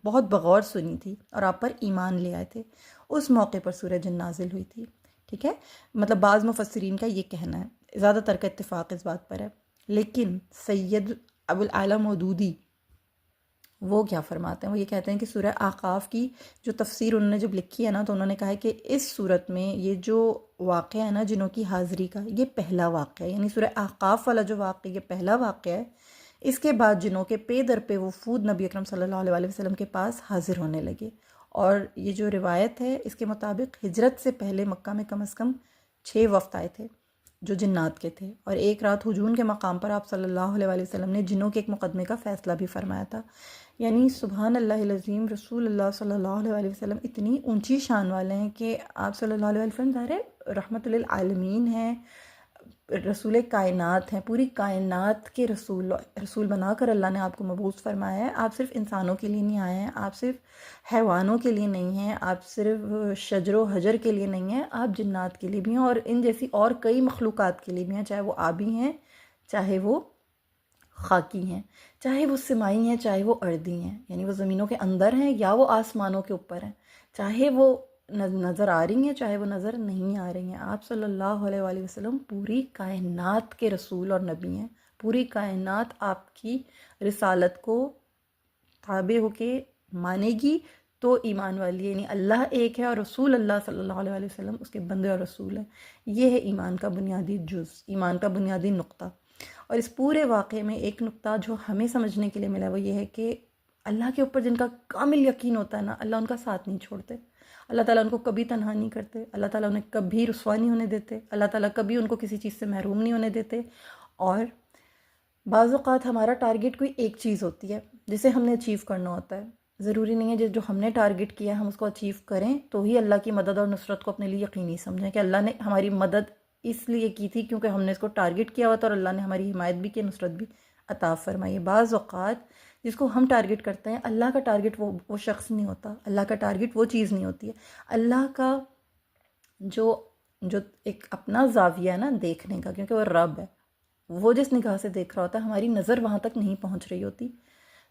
بہت بغور سنی تھی اور آپ پر ایمان لے آئے تھے۔ اس موقع پر سورہ جن نازل ہوئی تھی، ٹھیک ہے؟ بعض مفسرین کا یہ کہنا ہے، زیادہ تر کا اتفاق اس بات پر ہے، لیکن سید ابو العالی مودودی وہ کیا فرماتے ہیں؟ وہ یہ کہتے ہیں کہ سورہ احقاف کی جو تفسیر انہوں نے جب لکھی ہے نا، تو انہوں نے کہا ہے کہ اس صورت میں یہ جو واقعہ ہے نا جنوں کی حاضری کا، یہ پہلا واقعہ ہے، یعنی سورہ احقاف والا جو واقعہ یہ پہلا واقعہ ہے۔ اس کے بعد جنوں کے پے در پہ وفود نبی اکرم صلی اللہ علیہ وآلہ وسلم کے پاس حاضر ہونے لگے، اور یہ جو روایت ہے اس کے مطابق ہجرت سے پہلے مکہ میں کم از کم 6 وفد آئے تھے جو جنات کے تھے، اور ایک رات ہجون کے مقام پر آپ صلی اللہ علیہ وآلہ وسلم نے جنوں کے ایک مقدمے کا فیصلہ بھی فرمایا تھا۔ یعنی سبحان اللہ العظیم، رسول اللہ صلی اللہ علیہ وآلہ وسلم اتنی اونچی شان والے ہیں کہ آپ صلی اللہ علیہ وسلم ظاہر ہے رحمت للعالمین ہیں، رسول کائنات ہیں، پوری کائنات کے رسول بنا کر اللہ نے آپ کو مبعوث فرمایا ہے۔ آپ صرف انسانوں کے لیے نہیں آئے ہیں، آپ صرف حیوانوں کے لیے نہیں ہیں، آپ صرف شجر و حجر کے لیے نہیں ہیں، آپ جنات کے لیے بھی ہیں، اور ان جیسی اور کئی مخلوقات کے لیے بھی ہیں، چاہے وہ آبی ہیں، چاہے وہ خاکی ہیں، چاہے وہ سمائی ہیں، چاہے وہ ارضی ہیں، یعنی وہ زمینوں کے اندر ہیں یا وہ آسمانوں کے اوپر ہیں، چاہے وہ نظر آ رہی ہیں چاہے وہ نظر نہیں آ رہی ہیں۔ آپ صلی اللہ علیہ وآلہ وسلم پوری کائنات کے رسول اور نبی ہیں، پوری کائنات آپ کی رسالت کو تابع ہو کے مانے گی تو ایمان والی ہے، یعنی اللہ ایک ہے اور رسول اللہ صلی اللہ علیہ وآلہ وسلم اس کے بندے اور رسول ہیں۔ یہ ہے ایمان کا بنیادی جز، ایمان کا بنیادی نقطہ۔ اور اس پورے واقعے میں ایک نقطہ جو ہمیں سمجھنے کے لیے ملا وہ یہ ہے کہ اللہ کے اوپر جن کا کامل یقین ہوتا ہے نا، اللہ ان کا ساتھ نہیں چھوڑتے، اللہ تعالیٰ ان کو کبھی تنہا نہیں کرتے، اللہ تعالیٰ انہیں کبھی رسوا نہیں ہونے دیتے، اللہ تعالیٰ کبھی ان کو کسی چیز سے محروم نہیں ہونے دیتے۔ اور بعض اوقات ہمارا ٹارگٹ کوئی ایک چیز ہوتی ہے جسے ہم نے اچیو کرنا ہوتا ہے، ضروری نہیں ہے جو ہم نے ٹارگٹ کیا ہے ہم اس کو اچیو کریں تو ہی اللہ کی مدد اور نصرت کو اپنے لیے یقینی سمجھیں کہ اللہ نے ہماری مدد اس لیے کی تھی کیونکہ ہم نے اس کو ٹارگٹ کیا ہوا تھا، اور اللہ نے ہماری حمایت بھی کی، نصرت بھی عطا فرمائی ہے۔ بعض اوقات جس کو ہم ٹارگٹ کرتے ہیں اللہ کا ٹارگٹ وہ شخص نہیں ہوتا، اللہ کا ٹارگٹ وہ چیز نہیں ہوتی ہے۔ اللہ کا جو ایک اپنا زاویہ ہے نا دیکھنے کا، کیونکہ وہ رب ہے، وہ جس نگاہ سے دیکھ رہا ہوتا ہے ہماری نظر وہاں تک نہیں پہنچ رہی ہوتی،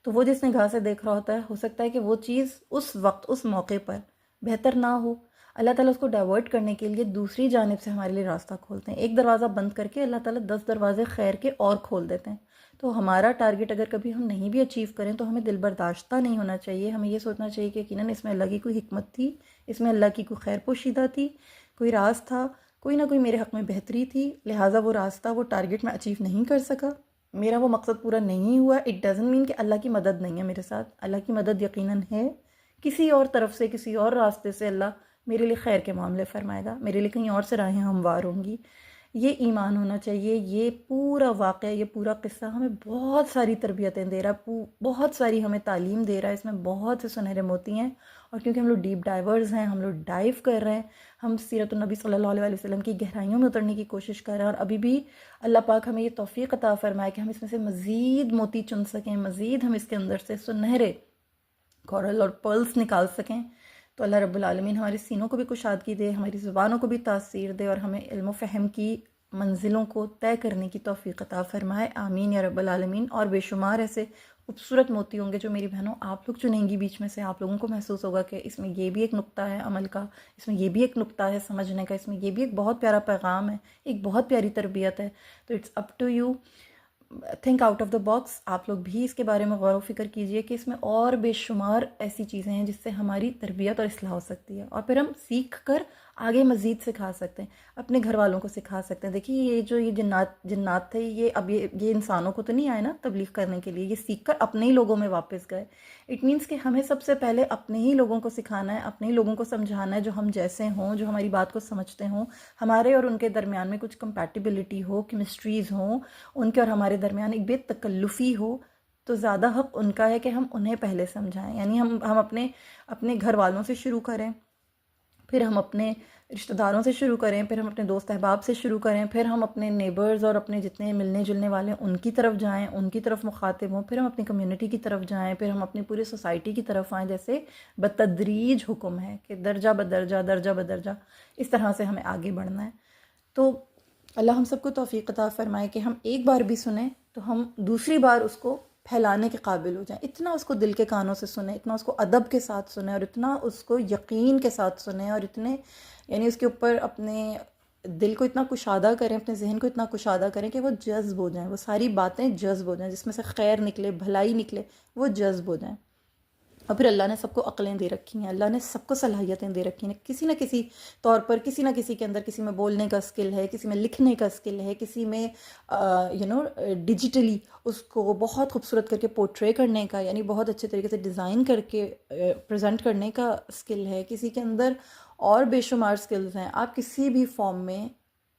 تو وہ جس نگاہ سے دیکھ رہا ہوتا ہے ہو سکتا ہے کہ وہ چیز اس وقت اس موقع پر بہتر نہ ہو، اللہ تعالیٰ اس کو ڈائیورٹ کرنے کے لیے دوسری جانب سے ہمارے لیے راستہ کھولتے ہیں۔ ایک دروازہ بند کر کے اللہ تعالیٰ 10 دروازے خیر کے اور کھول دیتے ہیں۔ تو ہمارا ٹارگٹ اگر کبھی ہم نہیں بھی اچیو کریں تو ہمیں دل برداشتہ نہیں ہونا چاہیے، ہمیں یہ سوچنا چاہیے کہ یقیناً اس میں اللہ کی کوئی حکمت تھی، اس میں اللہ کی کوئی خیر پوشیدہ تھی، کوئی راز تھا، کوئی نہ کوئی میرے حق میں بہتری تھی، لہٰذا وہ راستہ وہ ٹارگٹ میں اچیو نہیں کر سکا، میرا وہ مقصد پورا نہیں ہوا۔ اٹ ڈزنٹ مین کہ اللہ کی مدد نہیں ہے میرے ساتھ، اللہ کی مدد یقیناً ہے، کسی اور طرف سے کسی اور راستے سے اللہ میرے لیے خیر کے معاملے فرمائے گا، میرے لیے کہیں اور سے راہیں ہموار ہوں گی۔ یہ ایمان ہونا چاہیے۔ یہ پورا واقعہ، یہ پورا قصہ ہمیں بہت ساری تربیتیں دے رہا ہے، بہت ساری ہمیں تعلیم دے رہا ہے، اس میں بہت سے سنہرے موتی ہیں، اور کیونکہ ہم لوگ ڈیپ ڈائیورز ہیں، ہم لوگ ڈائیو کر رہے ہیں، ہم سیرت النبی صلی اللہ علیہ وسلم کی گہرائیوں میں اترنے کی کوشش کر رہے ہیں، اور ابھی بھی اللہ پاک ہمیں یہ توفیق عطا فرمائے کہ ہم اس میں سے مزید موتی چن سکیں، مزید ہم اس کے اندر سے سنہرے کورل اور پرلز نکال سکیں۔ تو اللہ رب العالمین ہمارے سینوں کو بھی کشادگی دے، ہماری زبانوں کو بھی تاثیر دے، اور ہمیں علم و فہم کی منزلوں کو طے کرنے کی توفیق عطا فرمائے، آمین یا رب العالمین۔ اور بے شمار ایسے خوبصورت موتی ہوں گے جو میری بہنوں آپ لوگ چنیں گی بیچ میں سے، آپ لوگوں کو محسوس ہوگا کہ اس میں یہ بھی ایک نقطہ ہے عمل کا، اس میں یہ بھی ایک نقطہ ہے سمجھنے کا، اس میں یہ بھی ایک بہت پیارا پیغام ہے، ایک بہت پیاری تربیت ہے۔ تو it's up to you, think out of the box. آپ لوگ بھی اس کے بارے میں غور و فکر کیجئے کہ اس میں اور بے شمار ایسی چیزیں ہیں جس سے ہماری تربیت اور اصلاح ہو سکتی ہے، اور پھر ہم سیکھ کر آگے مزید سکھا سکتے ہیں، اپنے گھر والوں کو سکھا سکتے ہیں۔ دیکھیے یہ جنات تھے، یہ انسانوں کو تو نہیں آئے نا تبلیغ کرنے کے لیے، یہ سیکھ کر اپنے ہی لوگوں میں واپس گئے۔ اٹ مینس کہ ہمیں سب سے پہلے اپنے ہی لوگوں کو سکھانا ہے، اپنے ہی لوگوں کو سمجھانا ہے جو ہم جیسے ہوں، جو ہماری بات کو سمجھتے ہوں، ہمارے اور ان کے درمیان میں کچھ کمپیٹیبلٹی ہو، کیمسٹریز ہوں، ان کے اور ہمارے درمیان ایک بے تکلفی ہو، تو زیادہ حق ان کا ہے کہ ہم انہیں پہلے سمجھائیں۔ یعنی ہم اپنے گھر والوں سے شروع کریں، پھر ہم اپنے رشتہ داروں سے شروع کریں، پھر ہم اپنے دوست احباب سے شروع کریں، پھر ہم اپنے نیبرز اور اپنے جتنے ملنے جلنے والے ہیں ان کی طرف جائیں، ان کی طرف مخاطب ہوں، پھر ہم اپنی کمیونٹی کی طرف جائیں، پھر ہم اپنی پوری سوسائٹی کی طرف آئیں، جیسے بتدریج حکم ہے کہ درجہ بدرجہ درجہ بدرجہ اس طرح سے ہمیں آگے بڑھنا ہے۔ تو اللہ ہم سب کو توفیق عطا فرمائے کہ ہم ایک بار بھی سنیں تو ہم دوسری بار اس کو پھیلانے کے قابل ہو جائیں، اتنا اس کو دل کے کانوں سے سنیں، اتنا اس کو ادب کے ساتھ سنیں، اور اتنا اس کو یقین کے ساتھ سنیں، اور اتنے یعنی اس کے اوپر اپنے دل کو اتنا کشادہ کریں، اپنے ذہن کو اتنا کشادہ کریں کہ وہ جذب ہو جائیں، وہ ساری باتیں جذب ہو جائیں، جس میں سے خیر نکلے، بھلائی نکلے، وہ جذب ہو جائیں۔ اور پھر اللہ نے سب کو عقلیں دے رکھی ہیں، اللہ نے سب کو صلاحیتیں دے رکھی ہیں، کسی نہ کسی طور پر، کسی نہ کسی کے اندر، کسی میں بولنے کا اسکل ہے، کسی میں لکھنے کا اسکل ہے، کسی میں ڈیجیٹلی اس کو بہت خوبصورت کر کے پورٹرے کرنے کا، یعنی بہت اچھے طریقے سے ڈیزائن کر کے پریزنٹ کرنے کا اسکل ہے، کسی کے اندر اور بے شمار اسکلز ہیں۔ آپ کسی بھی فارم میں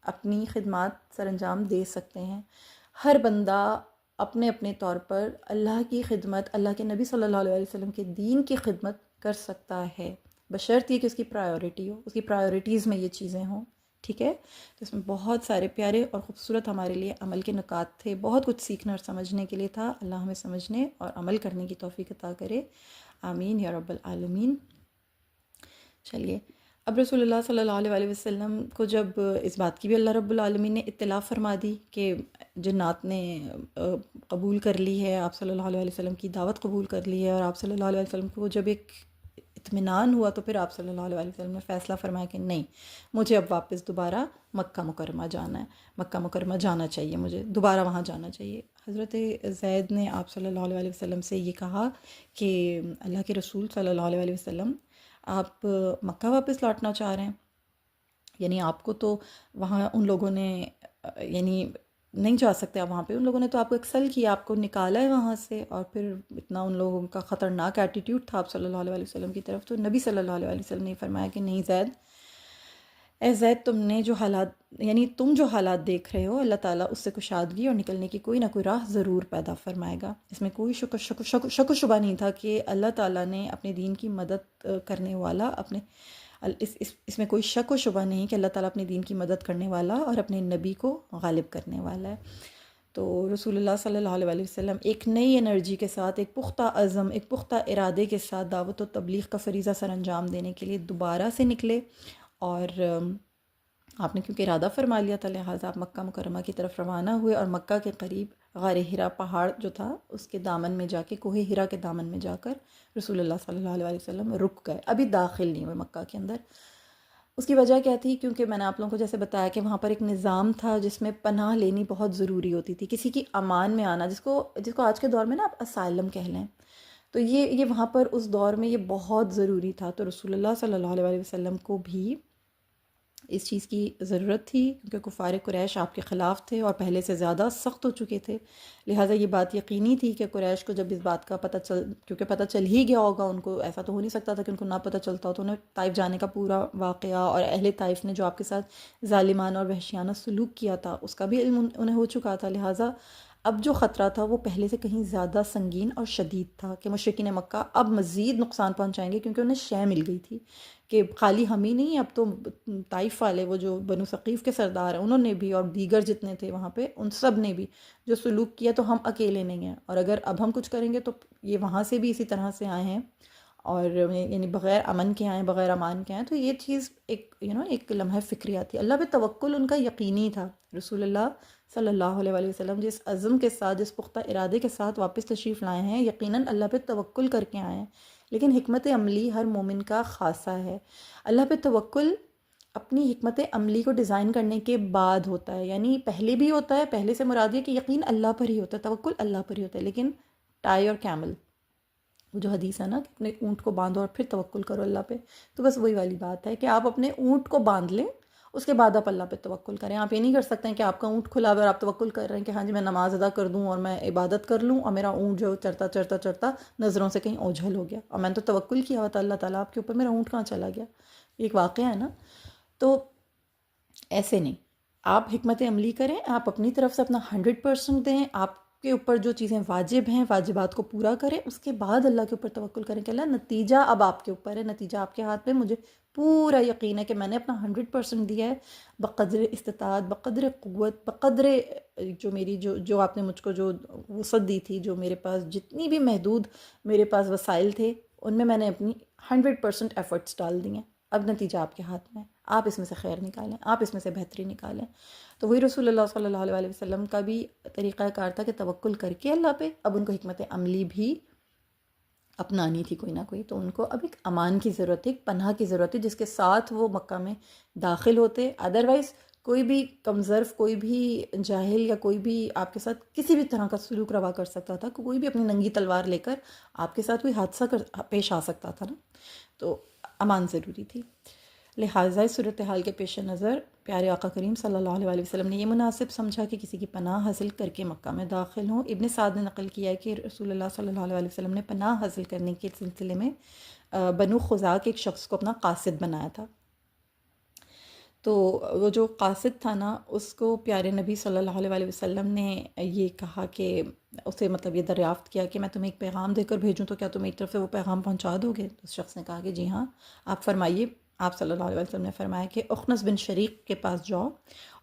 اپنی خدمات سر انجام دے سکتے ہیں۔ ہر بندہ اپنے اپنے طور پر اللہ کی خدمت، اللہ کے نبی صلی اللہ علیہ وسلم کے دین کی خدمت کر سکتا ہے، بشرط یہ کہ اس کی پرائیورٹی ہو، اس کی پرائیورٹیز میں یہ چیزیں ہوں، ٹھیک ہے۔ تو اس میں بہت سارے پیارے اور خوبصورت ہمارے لیے عمل کے نکات تھے، بہت کچھ سیکھنے اور سمجھنے کے لیے تھا۔ اللہ ہمیں سمجھنے اور عمل کرنے کی توفیق عطا کرے، آمین یا رب العالمین۔ چلیے، اب رسول اللہ صلی اللہ علیہ وسلم کو جب اس بات کی بھی اللہ رب العالمین نے اطلاع فرما دی کہ جنات نے قبول کر لی ہے، آپ صلی اللہ علیہ وسلم کی دعوت قبول کر لی ہے، اور آپ صلی اللہ علیہ وسلم کو جب ایک اطمینان ہوا، تو پھر آپ صلی اللہ علیہ وسلم نے فیصلہ فرمایا کہ نہیں، مجھے اب واپس دوبارہ مکہ مکرمہ جانا ہے، مکہ مکرمہ جانا چاہیے، مجھے دوبارہ وہاں جانا چاہیے۔ حضرت زید نے آپ صلی اللہ علیہ وسلم سے یہ کہا کہ اللہ کے رسول صلی اللہ علیہ وسلم، آپ مکہ واپس لوٹنا چاہ رہے ہیں؟ یعنی آپ کو تو وہاں ان لوگوں نے یعنی نہیں جا سکتے آپ وہاں پہ، ان لوگوں نے تو آپ کو ایکسل کیا، آپ کو نکالا ہے وہاں سے، اور پھر اتنا ان لوگوں کا خطرناک ایٹیٹیوڈ تھا آپ صلی اللہ علیہ وسلم کی طرف۔ تو نبی صلی اللہ علیہ وسلم نے فرمایا کہ نہیں زید، اے زید، تم نے جو حالات، یعنی تم جو حالات دیکھ رہے ہو، اللہ تعالیٰ اس سے کشادگی اور نکلنے کی کوئی نہ کوئی راہ ضرور پیدا فرمائے گا۔ اس میں کوئی شک و شبہ نہیں تھا کہ اللہ تعالیٰ نے اپنے دین کی مدد کرنے والا، اس میں کوئی شک و شبہ نہیں کہ اللہ تعالیٰ اپنے دین کی مدد کرنے والا اور اپنے نبی کو غالب کرنے والا ہے۔ تو رسول اللہ صلی اللہ علیہ وسلم ایک نئی انرجی کے ساتھ، ایک پختہ عزم، ایک پختہ ارادے کے ساتھ دعوت و تبلیغ کا فریضہ سر انجام دینے کے لیے دوبارہ سے نکلے، اور آپ نے کیونکہ ارادہ فرما لیا تھا، لہٰذا آپ مکہ مکرمہ کی طرف روانہ ہوئے، اور مکہ کے قریب غار ہرا پہاڑ جو تھا اس کے دامن میں جا کے، کوہ ہرا کے دامن میں جا کر رسول اللہ صلی اللہ علیہ وسلم رک گئے، ابھی داخل نہیں ہوئے مکہ کے اندر۔ اس کی وجہ کیا تھی؟ کیونکہ میں نے آپ لوگوں کو جیسے بتایا کہ وہاں پر ایک نظام تھا جس میں پناہ لینی بہت ضروری ہوتی تھی، کسی کی امان میں آنا، جس کو آج کے دور میں نا آپ اسائلم کہہ لیں، تو یہ وہاں پر اس دور میں یہ بہت ضروری تھا۔ تو رسول اللہ صلی اللہ علیہ وسلم کو بھی اس چیز کی ضرورت تھی، کیونکہ کفار قریش آپ کے خلاف تھے اور پہلے سے زیادہ سخت ہو چکے تھے، لہٰذا یہ بات یقینی تھی کہ قریش کو جب اس بات کا کیونکہ پتہ چل ہی گیا ہوگا، ان کو ایسا تو ہو نہیں سکتا تھا کہ ان کو نہ پتہ چلتا ہو، تو انہیں طائف جانے کا پورا واقعہ اور اہل طائف نے جو آپ کے ساتھ ظالمانہ اور وحشیانہ سلوک کیا تھا اس کا بھی علم انہیں ہو چکا تھا، لہٰذا اب جو خطرہ تھا وہ پہلے سے کہیں زیادہ سنگین اور شدید تھا کہ مشرکین مکہ اب مزید نقصان پہنچائیں گے، کیونکہ انہیں شے مل گئی تھی کہ خالی ہم ہی نہیں، اب تو طائف والے، وہ جو بنو ثقیف کے سردار ہیں، انہوں نے بھی، اور دیگر جتنے تھے وہاں پہ ان سب نے بھی جو سلوک کیا، تو ہم اکیلے نہیں ہیں، اور اگر اب ہم کچھ کریں گے تو یہ وہاں سے بھی اسی طرح سے آئے ہیں، اور یعنی بغیر امن کے آئیں، بغیر امان کے آئیں۔ تو یہ چیز ایک لمحہ فکری آتی ہے۔ اللہ پہ توکل ان کا یقینی تھا۔ رسول اللہ صلی اللہ علیہ وسلم جس عزم کے ساتھ، جس پختہ ارادے کے ساتھ واپس تشریف لائے ہیں، یقیناً اللہ پہ توکل کر کے آئے ہیں، لیکن حکمت عملی ہر مومن کا خاصہ ہے۔ اللہ پہ توکل اپنی حکمت عملی کو ڈیزائن کرنے کے بعد ہوتا ہے، یعنی پہلے بھی ہوتا ہے، پہلے سے مراد یہ کہ یقین اللہ پر ہی ہوتا ہے، توکل اللہ پر ہی ہوتا ہے، لیکن ٹائی اور کیمل، وہ جو حدیث ہے نا کہ اپنے اونٹ کو باندھو اور پھر توکل کرو اللہ پہ، تو بس وہی والی بات ہے کہ آپ اپنے اونٹ کو باندھ لیں، اس کے بعد آپ اللہ پہ توکل کریں۔ آپ یہ نہیں کر سکتے ہیں کہ آپ کا اونٹ کھلا ہوا اور آپ توکل کر رہے ہیں کہ ہاں جی میں نماز ادا کر دوں اور میں عبادت کر لوں، اور میرا اونٹ جو چرتا چرتا چرتا نظروں سے کہیں اوجھل ہو گیا، اور میں نے تو توکل کیا ہوا تھا اللہ تعالیٰ آپ کے اوپر، میرا اونٹ کہاں چلا گیا؟ یہ ایک واقعہ ہے نا۔ تو ایسے نہیں، آپ حکمت عملی کریں، آپ اپنی طرف سے اپنا 100% دیں، آپ کے اوپر جو چیزیں واجب ہیں، واجبات کو پورا کریں، اس کے بعد اللہ کے اوپر توکل کریں کہ اللہ نتیجہ اب آپ کے اوپر ہے، نتیجہ آپ کے ہاتھ میں، مجھے پورا یقین ہے کہ میں نے اپنا 100% دیا ہے، بقدر استطاعت، بقدر قوت، بقدر جو میری جو آپ نے مجھ کو جو وسعت دی تھی، جو میرے پاس جتنی بھی محدود میرے پاس وسائل تھے، ان میں میں نے اپنی 100% ایفرٹس ڈال دی ہیں، اب نتیجہ آپ کے ہاتھ میں ہے، آپ اس میں سے خیر نکالیں، آپ اس میں سے بہتری نکالیں۔ تو وہی رسول اللہ صلی اللہ علیہ وسلم کا بھی طریقہ کار تھا کہ توکل کر کے اللہ پہ، اب ان کو حکمت عملی بھی اپنانی تھی کوئی نہ کوئی، تو ان کو اب ایک امان کی ضرورت ہے، ایک پناہ کی ضرورت ہے جس کے ساتھ وہ مکہ میں داخل ہوتے، ادروائز کوئی بھی کمظرف، کوئی بھی جاہل یا کوئی بھی آپ کے ساتھ کسی بھی طرح کا سلوک روا کر سکتا تھا، کوئی بھی اپنی ننگی تلوار لے کر آپ کے ساتھ کوئی حادثہ پیش آ سکتا تھا نا، تو امان ضروری تھی۔ لہٰذا اس صورتحال کے پیش نظر پیارے آقا کریم صلی اللہ علیہ وسلم نے یہ مناسب سمجھا کہ کسی کی پناہ حاصل کر کے مکہ میں داخل ہوں۔ ابن سعد نے نقل کیا ہے کہ رسول اللہ صلی اللہ علیہ وسلم نے پناہ حاصل کرنے کے سلسلے میں بنو خزاع کے ایک شخص کو اپنا قاصد بنایا تھا۔ تو وہ جو قاصد تھا نا، اس کو پیارے نبی صلی اللہ علیہ وسلم نے یہ کہا کہ اسے مطلب یہ دریافت کیا کہ میں تمہیں ایک پیغام دے کر بھیجوں تو کیا تم ایک طرف سے وہ پیغام پہنچا دو گے؟ تو اس شخص نے کہا کہ جی ہاں، آپ فرمائیے۔ آپ صلی اللہ علیہ وسلم نے فرمایا کہ اخنس بن شریق کے پاس جاؤ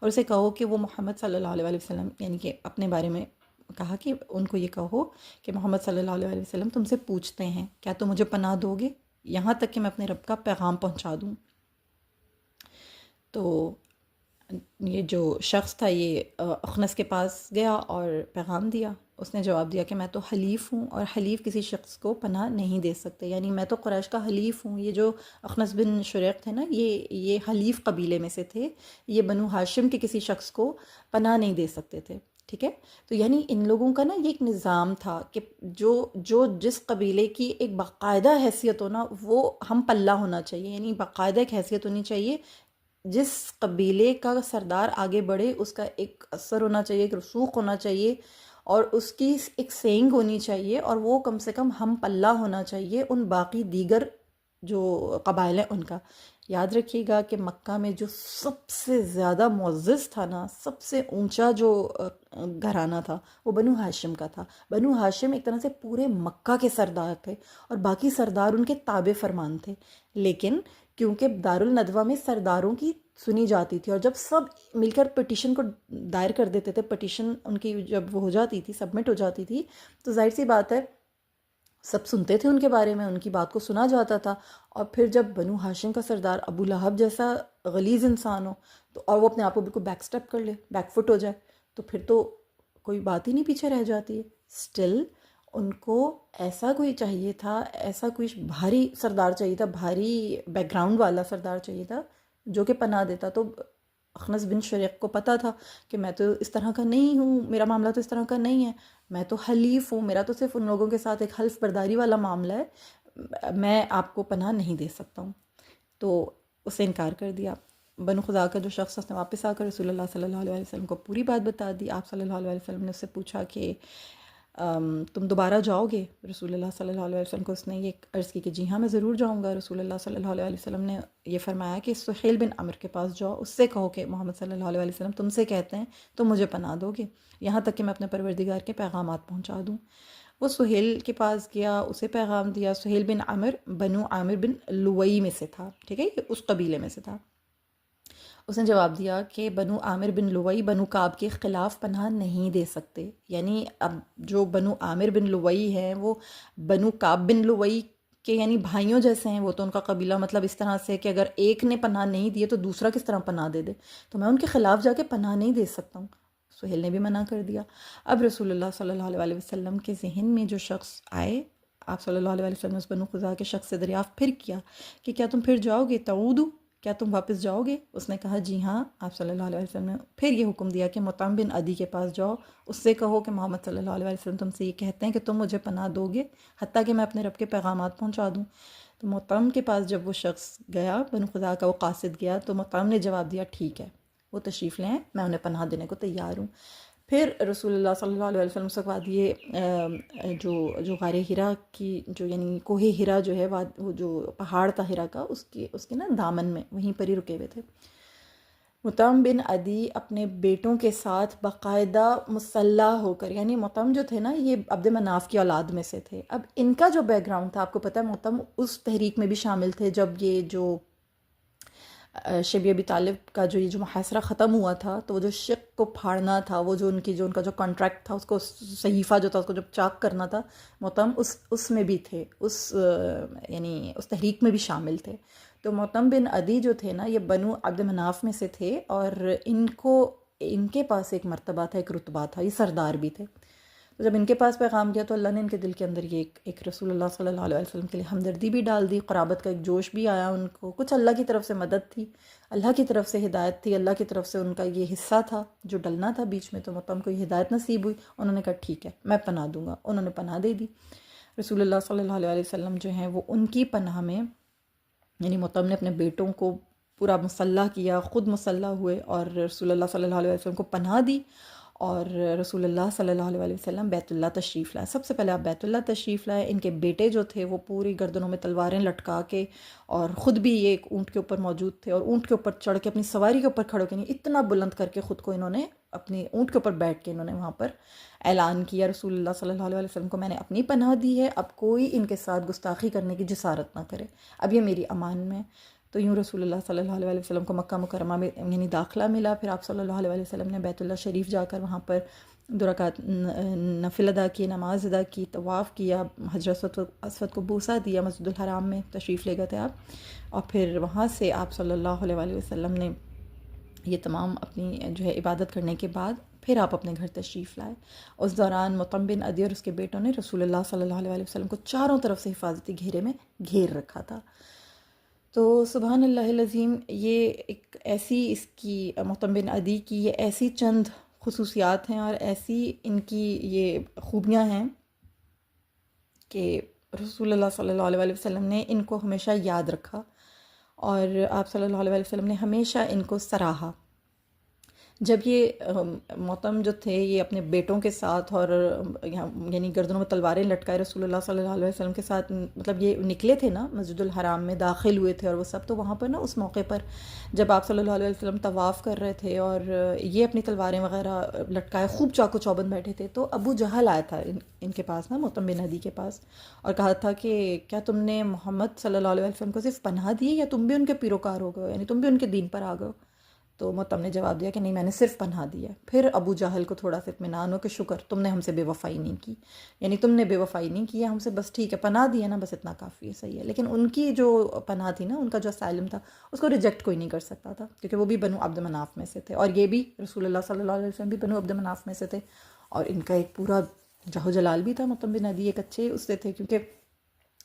اور اسے کہو کہ وہ محمد صلی اللہ علیہ وسلم، یعنی کہ اپنے بارے میں کہا کہ ان کو یہ کہو کہ محمد صلی اللہ علیہ وسلم تم سے پوچھتے ہیں کیا تم مجھے پناہ دو گے یہاں تک کہ میں اپنے رب کا پیغام پہنچا دوں۔ تو یہ جو شخص تھا یہ اخنس کے پاس گیا اور پیغام دیا۔ اس نے جواب دیا کہ میں تو حلیف ہوں اور حلیف کسی شخص کو پناہ نہیں دے سکتے، یعنی میں تو قریش کا حلیف ہوں۔ یہ جو اخنس بن شریق تھے نا، یہ حلیف قبیلے میں سے تھے، یہ بنو ہاشم کے کسی شخص کو پناہ نہیں دے سکتے تھے، ٹھیک ہے۔ تو یعنی ان لوگوں کا نا یہ ایک نظام تھا کہ جو جس قبیلے کی ایک باقاعدہ حیثیت ہو نا، وہ ہم پلہ ہونا چاہیے، یعنی باقاعدہ ایک حیثیت ہونی چاہیے۔ جس قبیلے کا سردار آگے بڑھے اس کا ایک اثر ہونا چاہیے، ایک رسوخ ہونا چاہیے، اور اس کی ایک سینگ ہونی چاہیے، اور وہ کم سے کم ہم پلہ ہونا چاہیے ان باقی دیگر جو قبائل ہیں ان کا۔ یاد رکھیے گا کہ مکہ میں جو سب سے زیادہ معزز تھا نا، سب سے اونچا جو گھرانہ تھا وہ بنو ہاشم کا تھا۔ بنو ہاشم ایک طرح سے پورے مکہ کے سردار تھے اور باقی سردار ان کے تابع فرمان تھے، لیکن کیونکہ دارالندوہ میں سرداروں کی سنی جاتی تھی، اور جب سب مل کر پٹیشن کو دائر کر دیتے تھے، پٹیشن ان کی جب وہ ہو جاتی تھی، سبمٹ ہو جاتی تھی، تو ظاہر سی بات ہے سب سنتے تھے ان کے بارے میں، ان کی بات کو سنا جاتا تھا۔ اور پھر جب بنو ہاشم کا سردار ابو لہب جیسا غلیظ انسان ہو تو، اور وہ اپنے آپ کو بالکل بیک سٹیپ کر لے، بیک فٹ ہو جائے، تو پھر تو کوئی بات ہی نہیں پیچھے رہ جاتی ہے۔ سٹل ان کو ایسا کوئی چاہیے تھا، ایسا کوئی بھاری سردار چاہیے تھا، بھاری بیک گراؤنڈ والا سردار چاہیے تھا جو کہ پناہ دیتا۔ تو اخنس بن شریق کو پتہ تھا کہ میں تو اس طرح کا نہیں ہوں، میرا معاملہ تو اس طرح کا نہیں ہے، میں تو حلیف ہوں، میرا تو صرف ان لوگوں کے ساتھ ایک حلف برداری والا معاملہ ہے، میں آپ کو پناہ نہیں دے سکتا ہوں۔ تو اسے انکار کر دیا۔ بنو خزاع کا جو شخص اس نے واپس آ کر رسول اللہ صلی اللہ علیہ وسلم کو پوری بات بتا دی۔ آپ صلی اللہ علیہ وسلم نے اس سے پوچھا کہ تم دوبارہ جاؤ گے؟ رسول اللہ صلی اللہ علیہ وسلم کو اس نے یہ عرض کی کہ جی ہاں میں ضرور جاؤں گا۔ رسول اللہ صلی اللہ علیہ وسلم نے یہ فرمایا کہ سہیل بن عمر کے پاس جاؤ، اس سے کہو کہ محمد صلی اللہ علیہ وسلم تم سے کہتے ہیں تم مجھے پناہ دو گے یہاں تک کہ میں اپنے پروردگار کے پیغامات پہنچا دوں۔ وہ سہیل کے پاس گیا، اسے پیغام دیا۔ سہیل بن عمر بنو عامر بن لوئی میں سے تھا، ٹھیک ہے، یہ اس قبیلے میں سے تھا۔ اس نے جواب دیا کہ بنو عامر بن لوئی بنو کعب کے خلاف پناہ نہیں دے سکتے، یعنی اب جو بنو عامر بن لوئی ہیں وہ بنو کعب بن لوئی کے یعنی بھائیوں جیسے ہیں، وہ تو ان کا قبیلہ مطلب اس طرح سے کہ اگر ایک نے پناہ نہیں دیے تو دوسرا کس طرح پناہ دے دے، تو میں ان کے خلاف جا کے پناہ نہیں دے سکتا ہوں۔ سہیل نے بھی منع کر دیا۔ اب رسول اللہ صلی اللہ علیہ وسلم کے ذہن میں جو شخص آئے، آپ صلی اللہ علیہ وسلم نے اس بنو خزاع کے شخص سے دریافت پھر کیا کہ کیا تم پھر جاؤ گے؟ تعودو، کیا تم واپس جاؤ گے؟ اس نے کہا جی ہاں۔ آپ صلی اللہ علیہ وسلم نے پھر یہ حکم دیا کہ مطعم بن عدی کے پاس جاؤ، اس سے کہو کہ محمد صلی اللہ علیہ وسلم تم سے یہ کہتے ہیں کہ تم مجھے پناہ دو گے حتیٰ کہ میں اپنے رب کے پیغامات پہنچا دوں۔ تو مطعم کے پاس جب وہ شخص گیا، بنو خزاع کا وہ قاصد گیا، تو مطعم نے جواب دیا ٹھیک ہے، وہ تشریف لیں، میں انہیں پناہ دینے کو تیار ہوں۔ پھر رسول اللہ صلی اللہ علیہ وسلم سے بعد یہ جو غار ہرا کی جو یعنی کوہ ہرا جو ہے، وہ جو پہاڑ تھا ہرا کا، اس کے نا دامن میں وہیں پر ہی رکے ہوئے تھے۔ مطعم بن عدی اپنے بیٹوں کے ساتھ باقاعدہ مسلح ہو کر، یعنی مطعم جو تھے نا یہ عبد مناف کی اولاد میں سے تھے۔ اب ان کا جو بیک گراؤنڈ تھا، آپ کو پتہ ہے مطعم اس تحریک میں بھی شامل تھے جب یہ جو شیب ابی طالب کا جو یہ جو محاصرہ ختم ہوا تھا، تو وہ جو شق کو پھاڑنا تھا، وہ جو ان کا جو کانٹریکٹ تھا، اس کو صحیفہ جو تھا اس کو جب چاک کرنا تھا، مطعم اس میں بھی تھے، یعنی اس تحریک میں بھی شامل تھے۔ تو مطعم بن عدی جو تھے نا یہ بنو عبد مناف میں سے تھے، اور ان کے پاس ایک مرتبہ تھا، ایک رتبہ تھا، یہ سردار بھی تھے۔ تو جب ان کے پاس پیغام گیا تو اللہ نے ان کے دل کے اندر یہ ایک رسول اللہ صلی اللہ علیہ وسلم کے لیے ہمدردی بھی ڈال دی، قرابت کا ایک جوش بھی آیا ان کو، کچھ اللہ کی طرف سے مدد تھی، اللہ کی طرف سے ہدایت تھی، اللہ کی طرف سے ان کا یہ حصہ تھا جو ڈلنا تھا بیچ میں، تو مطمئن کو یہ ہدایت نصیب ہوئی، انہوں نے کہا ٹھیک ہے میں پناہ دوں گا، انہوں نے پناہ دے دی۔ رسول اللہ صلی اللہ علیہ وسلم جو ہیں وہ ان کی پناہ میں، یعنی مطمئن نے اپنے بیٹوں کو پورا مسلح کیا، خود مسلح ہوئے اور رسول اللہ صلی اللہ علیہ وسلم کو پناہ دی، اور رسول اللہ صلی اللہ علیہ وسلم بیت اللہ تشریف لائے۔ سب سے پہلے آپ بیت اللہ تشریف لائے، ان کے بیٹے جو تھے وہ پوری گردنوں میں تلواریں لٹکا کے، اور خود بھی یہ ایک اونٹ کے اوپر موجود تھے، اور اونٹ کے اوپر چڑھ کے اپنی سواری کے اوپر کھڑے کے، نہیں اتنا بلند کر کے خود کو انہوں نے اپنی اونٹ کے اوپر بیٹھ کے انہوں نے وہاں پر اعلان کیا رسول اللہ صلی اللہ علیہ وسلم کو، میں نے اپنی پناہ دی ہے، اب کوئی ان کے ساتھ گستاخی کرنے کی جسارت نہ کرے، اب یہ میری امان میں۔ تو یوں رسول اللہ صلی اللہ علیہ وسلم کو مکہ مکرمہ میں یعنی داخلہ ملا، پھر آپ صلی اللہ علیہ وسلم نے بیت اللہ شریف جا کر وہاں پر 2 رکعت نفل ادا کی، نماز ادا کی، طواف کیا، حجر اسود کو بوسہ دیا، مسجد الحرام میں تشریف لے گئے تھے آپ، اور پھر وہاں سے آپ صلی اللہ علیہ وسلم نے یہ تمام اپنی جو ہے عبادت کرنے کے بعد پھر آپ اپنے گھر تشریف لائے۔ اس دوران مطعم بن عدی اور اس کے بیٹوں نے رسول اللہ صلی اللہ علیہ وسلم کو چاروں طرف سے حفاظتی گھیرے میں گھیر رکھا تھا۔ تو سبحان اللہ العظیم، یہ ایک ایسی اس کی مطعم بن عدی کی یہ ایسی چند خصوصیات ہیں اور ایسی ان کی یہ خوبیاں ہیں کہ رسول اللہ صلی اللہ علیہ وسلم نے ان کو ہمیشہ یاد رکھا، اور آپ صلی اللہ علیہ وسلم نے ہمیشہ ان کو سراہا۔ جب یہ مطعم جو تھے یہ اپنے بیٹوں کے ساتھ اور یعنی گردنوں میں تلواریں لٹکائے رسول اللہ صلی اللہ علیہ وسلم کے ساتھ مطلب یہ نکلے تھے نا، مسجد الحرام میں داخل ہوئے تھے اور وہ سب، تو وہاں پر نا اس موقع پر جب آپ صلی اللہ علیہ وسلم طواف کر رہے تھے اور یہ اپنی تلواریں وغیرہ لٹکائے خوب چاقو چوبند بیٹھے تھے، تو ابو جہل آیا تھا ان کے پاس نا، مطعم بن عدی کے پاس، اور کہا تھا کہ کیا تم نے محمد صلی اللہ علیہ وسلم کو صرف پناہ دی یا تم بھی ان کے پیروکار ہو گئے، یعنی تم بھی ان کے دین پر آ گئے؟ تو مطعم نے جواب دیا کہ نہیں، میں نے صرف پناہ دی ہے۔ پھر ابو جہل کو تھوڑا سا اطمینان ہو کہ شکر تم نے ہم سے بے وفائی نہیں کی، یعنی تم نے بے وفائی نہیں کی ہے ہم سے، بس ٹھیک ہے پناہ دی ہے نا، بس اتنا کافی ہے، صحیح ہے۔ لیکن ان کی جو پناہ تھی نا، ان کا جو اسائلم تھا، اس کو ریجیکٹ کوئی نہیں کر سکتا تھا، کیونکہ وہ بھی بنو عبد مناف میں سے تھے، اور یہ بھی رسول اللہ صلی اللہ علیہ وسلم بھی بنو عبد مناف میں سے تھے، اور ان کا ایک پورا جاہ و جلال بھی تھا۔ مطعم بن عدی ایک اچھے اس سے تھے، کیونکہ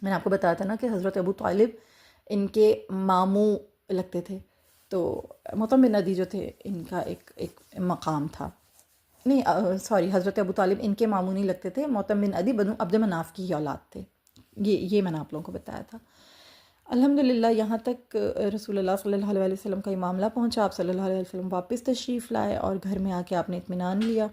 میں نے آپ کو بتایا تھا نا کہ حضرت ابو طالب ان کے ماموں لگتے تھے، تو مطعم بن عدی جو تھے ان کا ایک مقام تھا، نہیں سوری، حضرت ابو طالب ان کے ماموں نہیں لگتے تھے، مطعم بن عدی بنو عبد مناف کی ہی اولاد تھے، یہ میں نے آپ لوگوں کو بتایا تھا۔ الحمدللہ یہاں تک رسول اللہ صلی اللہ علیہ وسلم کا یہ معاملہ پہنچا، آپ صلی اللہ علیہ وسلم واپس تشریف لائے اور گھر میں آ کے آپ نے اطمینان لیا،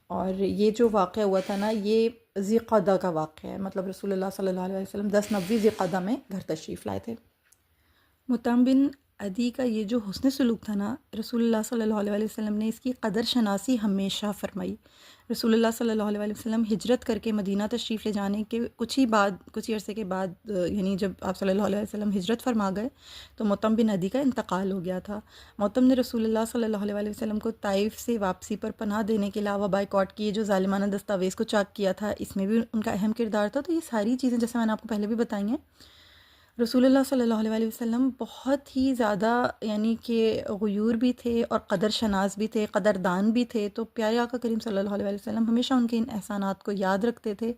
اور یہ جو واقعہ ہوا تھا نا، یہ ذی قعدہ کا واقعہ ہے، مطلب رسول اللہ صلی اللہ علیہ وسلم 10 ذی قعدہ میں گھر تشریف لائے تھے۔ مطعم بن عدی کا یہ جو حسن سلوک تھا نا، رسول اللہ صلی اللہ علیہ وسلم نے اس کی قدر شناسی ہمیشہ فرمائی۔ رسول اللہ صلی اللہ علیہ وسلم ہجرت کر کے مدینہ تشریف لے جانے کے کچھ ہی عرصے کے بعد، یعنی جب آپ صلی اللہ علیہ وسلم ہجرت فرما گئے تو مطعم بن عدی کا انتقال ہو گیا تھا۔ مطعم نے رسول اللہ صلی اللہ علیہ وسلم کو طائف سے واپسی پر پناہ دینے کے علاوہ بائیکاٹ کی جو ظالمانہ دستاویز کو چاک کیا تھا، اس میں بھی ان کا اہم کردار تھا۔ تو یہ ساری چیزیں جیسے میں نے آپ کو پہلے بھی بتائی ہیں، رسول اللہ صلی اللہ علیہ وسلم بہت ہی زیادہ یعنی کہ غیور بھی تھے اور قدر شناس بھی تھے، قدردان بھی تھے، تو پیارے آقا کریم صلی اللہ علیہ وسلم ہمیشہ ان کے ان احسانات کو یاد رکھتے تھے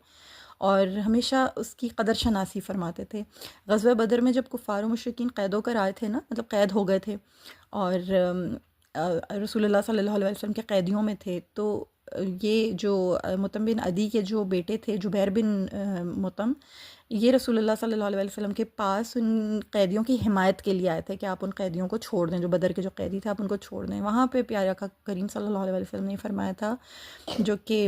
اور ہمیشہ اس کی قدر شناسی فرماتے تھے۔ غزوہ بدر میں جب کفار و مشرکین قید ہو کر آئے تھے نا، مطلب قید ہو گئے تھے اور رسول اللہ صلی اللہ علیہ وسلم کے قیدیوں میں تھے، تو یہ جو مطعم بن عدی کے جو بیٹے تھے جبیر بن مطعم، یہ رسول اللہ صلی اللہ علیہ وسلم کے پاس ان قیدیوں کی حمایت کے لیے آئے تھے کہ آپ ان قیدیوں کو چھوڑ دیں، جو بدر کے جو قیدی تھے آپ ان کو چھوڑ دیں۔ وہاں پہ پیارے آقا کریم صلی اللہ علیہ وسلم نے فرمایا تھا، جو کہ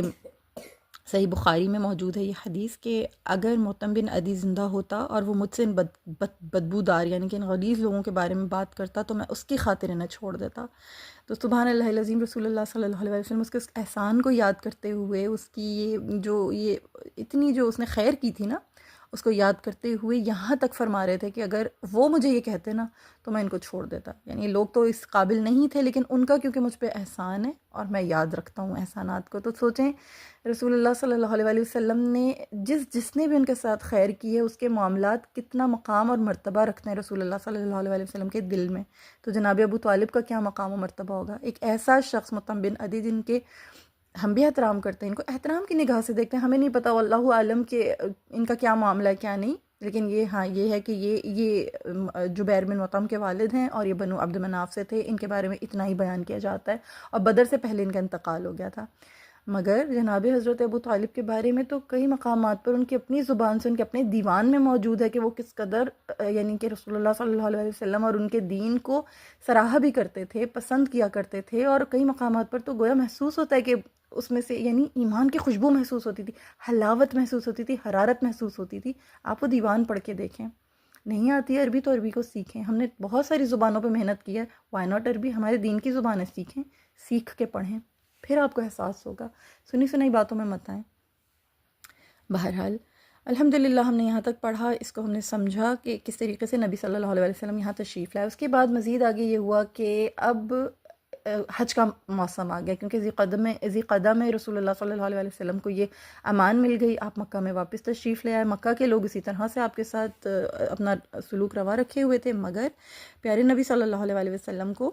صحیح بخاری میں موجود ہے یہ حدیث، کہ اگر مطعم بن عدی زندہ ہوتا اور وہ مجھ سے ان بدبودار یعنی کہ ان غلیظ لوگوں کے بارے میں بات کرتا تو میں اس کی خاطر انہیں چھوڑ دیتا۔ تو سبحان اللہ العظیم، رسول اللہ صلی اللہ علیہ وسلم اس کے اس احسان کو یاد کرتے ہوئے، اس کی یہ اتنی جو اس نے خیر کی تھی نا، اس کو یاد کرتے ہوئے یہاں تک فرما رہے تھے کہ اگر وہ مجھے یہ کہتے نا تو میں ان کو چھوڑ دیتا۔ یعنی لوگ تو اس قابل نہیں تھے، لیکن ان کا کیونکہ مجھ پہ احسان ہے اور میں یاد رکھتا ہوں احسانات کو، تو سوچیں رسول اللہ صلی اللہ علیہ وسلم نے جس نے بھی ان کے ساتھ خیر کی ہے، اس کے معاملات کتنا مقام اور مرتبہ رکھتے ہیں رسول اللہ صلی اللہ علیہ وسلم کے دل میں۔ تو جناب ابو طالب کا کیا مقام و مرتبہ ہوگا، ایک ایسا شخص مطعم بن عدی جن کے ہم بھی احترام کرتے ہیں، ان کو احترام کی نگاہ سے دیکھتے ہیں. ہمیں نہیں پتہ واللہ عالم کہ ان کا کیا معاملہ ہے کیا نہیں، لیکن یہ ہاں یہ ہے کہ یہ جبیر بن مطعم کے والد ہیں اور یہ بنو عبد مناف سے تھے. ان کے بارے میں اتنا ہی بیان کیا جاتا ہے، اور بدر سے پہلے ان کا انتقال ہو گیا تھا. مگر جناب حضرت ابو طالب کے بارے میں تو کئی مقامات پر ان کی اپنی زبان سے، ان کے اپنے دیوان میں موجود ہے کہ وہ کس قدر یعنی کہ رسول اللہ صلی اللہ علیہ وسلم اور ان کے دین کو سراہا بھی کرتے تھے، پسند کیا کرتے تھے. اور کئی مقامات پر تو گویا محسوس ہوتا ہے کہ اس میں سے یعنی ایمان کی خوشبو محسوس ہوتی تھی، حلاوت محسوس ہوتی تھی، حرارت محسوس ہوتی تھی. آپ وہ دیوان پڑھ کے دیکھیں. نہیں آتی ہے عربی تو عربی کو سیکھیں. ہم نے بہت ساری زبانوں پہ محنت کی ہے، وائی ناٹ عربی؟ ہمارے دین کی زبانیں سیکھیں، سیکھ کے پڑھیں، پھر آپ کو احساس ہوگا. سنی سنائی باتوں میں مت آئیں. بہرحال الحمدللہ ہم نے یہاں تک پڑھا، اس کو ہم نے سمجھا کہ کس طریقے سے نبی صلی اللہ علیہ وسلم یہاں تشریف لائے. اس کے بعد مزید آگے یہ ہوا کہ اب حج کا موسم آ گیا، کیونکہ ذی قدہ میں رسول اللہ صلی اللہ علیہ وسلم کو یہ امان مل گئی. آپ مکہ میں واپس تشریف لے آئے. مکہ کے لوگ اسی طرح سے آپ کے ساتھ اپنا سلوک روا رکھے ہوئے تھے، مگر پیارے نبی صلی اللہ علیہ وسلم کو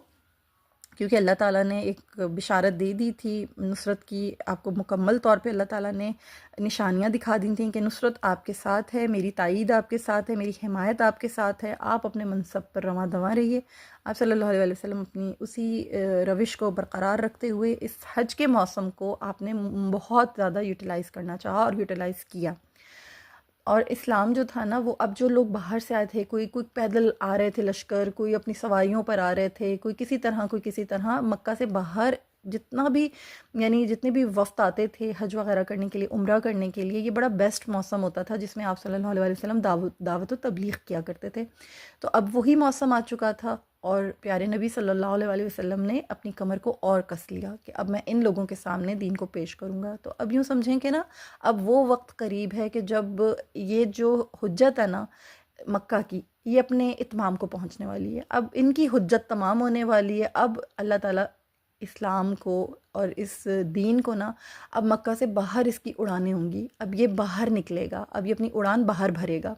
کیونکہ اللہ تعالیٰ نے ایک بشارت دے دی تھی نصرت کی، آپ کو مکمل طور پہ اللہ تعالیٰ نے نشانیاں دکھا دی تھیں کہ نصرت آپ کے ساتھ ہے، میری تائید آپ کے ساتھ ہے، میری حمایت آپ کے ساتھ ہے. آپ اپنے منصب پر رواں دواں رہیے. آپ صلی اللہ علیہ وسلم اپنی اسی روش کو برقرار رکھتے ہوئے اس حج کے موسم کو آپ نے بہت زیادہ یوٹیلائز کرنا چاہا اور یوٹیلائز کیا. اور اسلام جو تھا نا، وہ اب جو لوگ باہر سے آئے تھے، کوئی پیدل آ رہے تھے لشکر، کوئی اپنی سواریوں پر آ رہے تھے، کوئی کسی طرح مکہ سے باہر جتنا بھی یعنی جتنے بھی وفد آتے تھے حج وغیرہ کرنے کے لیے، عمرہ کرنے کے لیے، یہ بڑا بیسٹ موسم ہوتا تھا جس میں آپ صلی اللہ علیہ وسلم دعوت و تبلیغ کیا کرتے تھے. تو اب وہی موسم آ چکا تھا، اور پیارے نبی صلی اللہ علیہ وسلم نے اپنی کمر کو اور کس لیا کہ اب میں ان لوگوں کے سامنے دین کو پیش کروں گا. تو اب یوں سمجھیں کہ نا اب وہ وقت قریب ہے کہ جب یہ جو حجت ہے نا مکہ کی، یہ اپنے اتمام کو پہنچنے والی ہے. اب ان کی حجت تمام ہونے والی ہے. اب اللہ تعالیٰ اسلام کو اور اس دین کو نا اب مکہ سے باہر اس کی اڑانیں ہوں گی. اب یہ باہر نکلے گا، اب یہ اپنی اڑان باہر بھرے گا.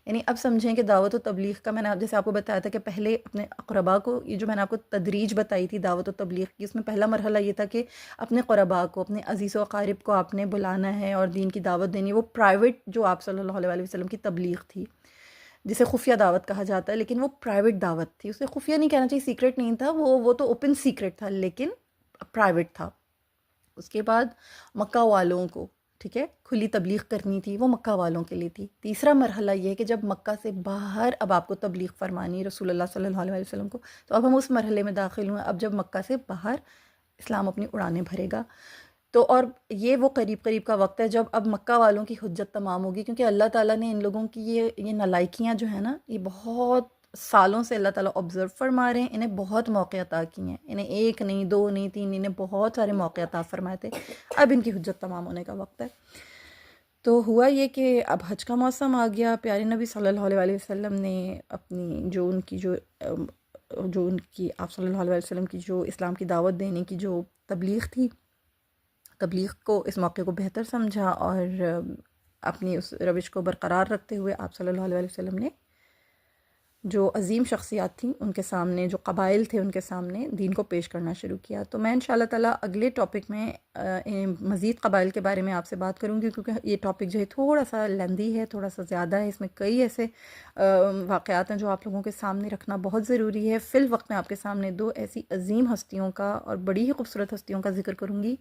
یعنی اب سمجھیں کہ دعوت و تبلیغ کا میں نے جیسے آپ کو بتایا تھا کہ پہلے اپنے اقربا کو، یہ جو میں نے آپ کو تدریج بتائی تھی دعوت و تبلیغ کی، اس میں پہلا مرحلہ یہ تھا کہ اپنے قربا کو، اپنے عزیز و اقارب کو آپ نے بلانا ہے اور دین کی دعوت دینی. وہ پرائیویٹ جو آپ صلی اللہ علیہ وسلم کی تبلیغ تھی، جسے خفیہ دعوت کہا جاتا ہے، لیکن وہ پرائیویٹ دعوت تھی. اسے خفیہ نہیں کہنا چاہیے، سیکرٹ نہیں تھا، وہ تو اوپن سیکرٹ تھا، لیکن پرائیویٹ تھا. اس کے بعد مکہ والوں کو ٹھیک ہے کھلی تبلیغ کرنی تھی، وہ مکہ والوں کے لیے تھی. تیسرا مرحلہ یہ ہے کہ جب مکہ سے باہر اب آپ کو تبلیغ فرمانی رسول اللہ صلی اللہ علیہ وسلم کو، تو اب ہم اس مرحلے میں داخل ہوئے. اب جب مکہ سے باہر اسلام اپنی اڑانیں بھرے گا، تو اور یہ وہ قریب کا وقت ہے جب اب مکہ والوں کی حجت تمام ہوگی، کیونکہ اللہ تعالیٰ نے ان لوگوں کی یہ نالائکیاں جو ہیں نا، یہ بہت سالوں سے اللہ تعالیٰ آبزرو فرما رہے ہیں. انہیں بہت موقع عطا کی ہیں، انہیں ایک نہیں، دو نہیں، تین، انہیں بہت سارے موقع عطا فرمائے تھے. اب ان کی حجت تمام ہونے کا وقت ہے. تو ہوا یہ کہ اب حج کا موسم آ گیا. پیارے نبی صلی اللہ علیہ وسلم نے اپنی جو ان کی آپ صلی اللہ علیہ وسلم کی جو اسلام کی دعوت دینے کی جو تبلیغ تھی، تبلیغ کو اس موقع کو بہتر سمجھا، اور اپنی اس روش کو برقرار رکھتے ہوئے آپ صلی اللہ علیہ وسلم نے جو عظیم شخصیات تھیں ان کے سامنے، جو قبائل تھے ان کے سامنے دین کو پیش کرنا شروع کیا. تو میں انشاءاللہ تعالیٰ اگلے ٹاپک میں مزید قبائل کے بارے میں آپ سے بات کروں گی، کیونکہ یہ ٹاپک جو ہے تھوڑا سا لیندی ہے، تھوڑا سا زیادہ ہے. اس میں کئی ایسے واقعات ہیں جو آپ لوگوں کے سامنے رکھنا بہت ضروری ہے. فی الوقت میں آپ کے سامنے دو ایسی عظیم ہستیوں کا اور بڑی ہی خوبصورت ہستیوں کا ذکر کروں گی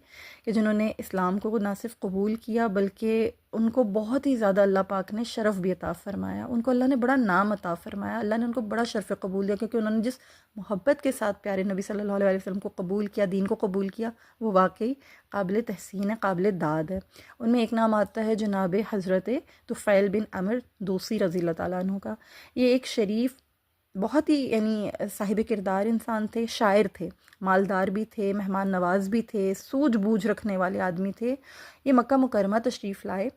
کہ جنہوں نے اسلام کو نہ صرف قبول کیا بلکہ ان کو بہت ہی زیادہ اللہ پاک نے شرف بھی عطا فرمایا. ان کو اللہ نے بڑا نام عطا فرمایا، اللہ نے ان کو بڑا شرف قبول دیا، کیونکہ انہوں نے جس محبت کے ساتھ پیارے نبی صلی اللہ علیہ وسلم کو قبول کیا، دین کو قبول کیا، وہ واقعی قابل تحسین ہے، قابل داد ہے. ان میں ایک نام آتا ہے جناب حضرت طفیل بن عمر دوسی رضی اللہ تعالیٰ عنہ کا. یہ ایک شریف، بہت ہی یعنی صاحب کردار انسان تھے، شاعر تھے، مالدار بھی تھے، مہمان نواز بھی تھے، سوجھ بوجھ رکھنے والے آدمی تھے. یہ مکہ مکرمہ تشریف لائے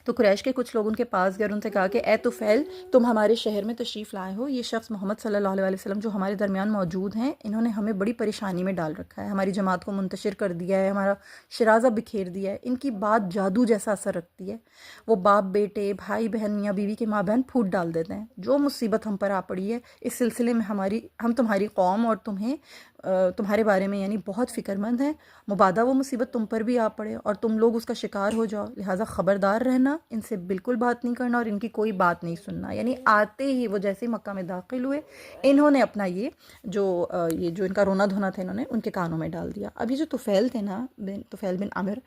تو قریش کے کچھ لوگ ان کے پاس گئے اور ان سے کہا کہ اے طفیل، تم ہمارے شہر میں تشریف لائے ہو، یہ شخص محمد صلی اللہ علیہ وسلم جو ہمارے درمیان موجود ہیں، انہوں نے ہمیں بڑی پریشانی میں ڈال رکھا ہے، ہماری جماعت کو منتشر کر دیا ہے، ہمارا شرازہ بکھیر دیا ہے. ان کی بات جادو جیسا اثر رکھتی ہے. وہ باپ بیٹے، بھائی بہن، میاں بیوی کے ماں بہن پھوٹ ڈال دیتے ہیں. جو مصیبت ہم پر آ پڑی ہے اس سلسلے میں ہم تمہاری قوم اور تمہیں تمہارے بارے میں یعنی بہت فکر مند ہیں، مبادا وہ مصیبت تم پر بھی آ پڑے اور تم لوگ اس کا شکار ہو جاؤ، لہٰذا خبردار رہنا، ان سے بالکل بات نہیں کرنا اور ان کی کوئی بات نہیں سننا۔ یعنی آتے ہی وہ جیسے ہی مکہ میں داخل ہوئے، انہوں نے اپنا یہ جو ان کا رونا دھونا تھا، انہوں نے ان کے کانوں میں ڈال دیا۔ اب یہ جو طفیل تھے نا، طفیل بن عامر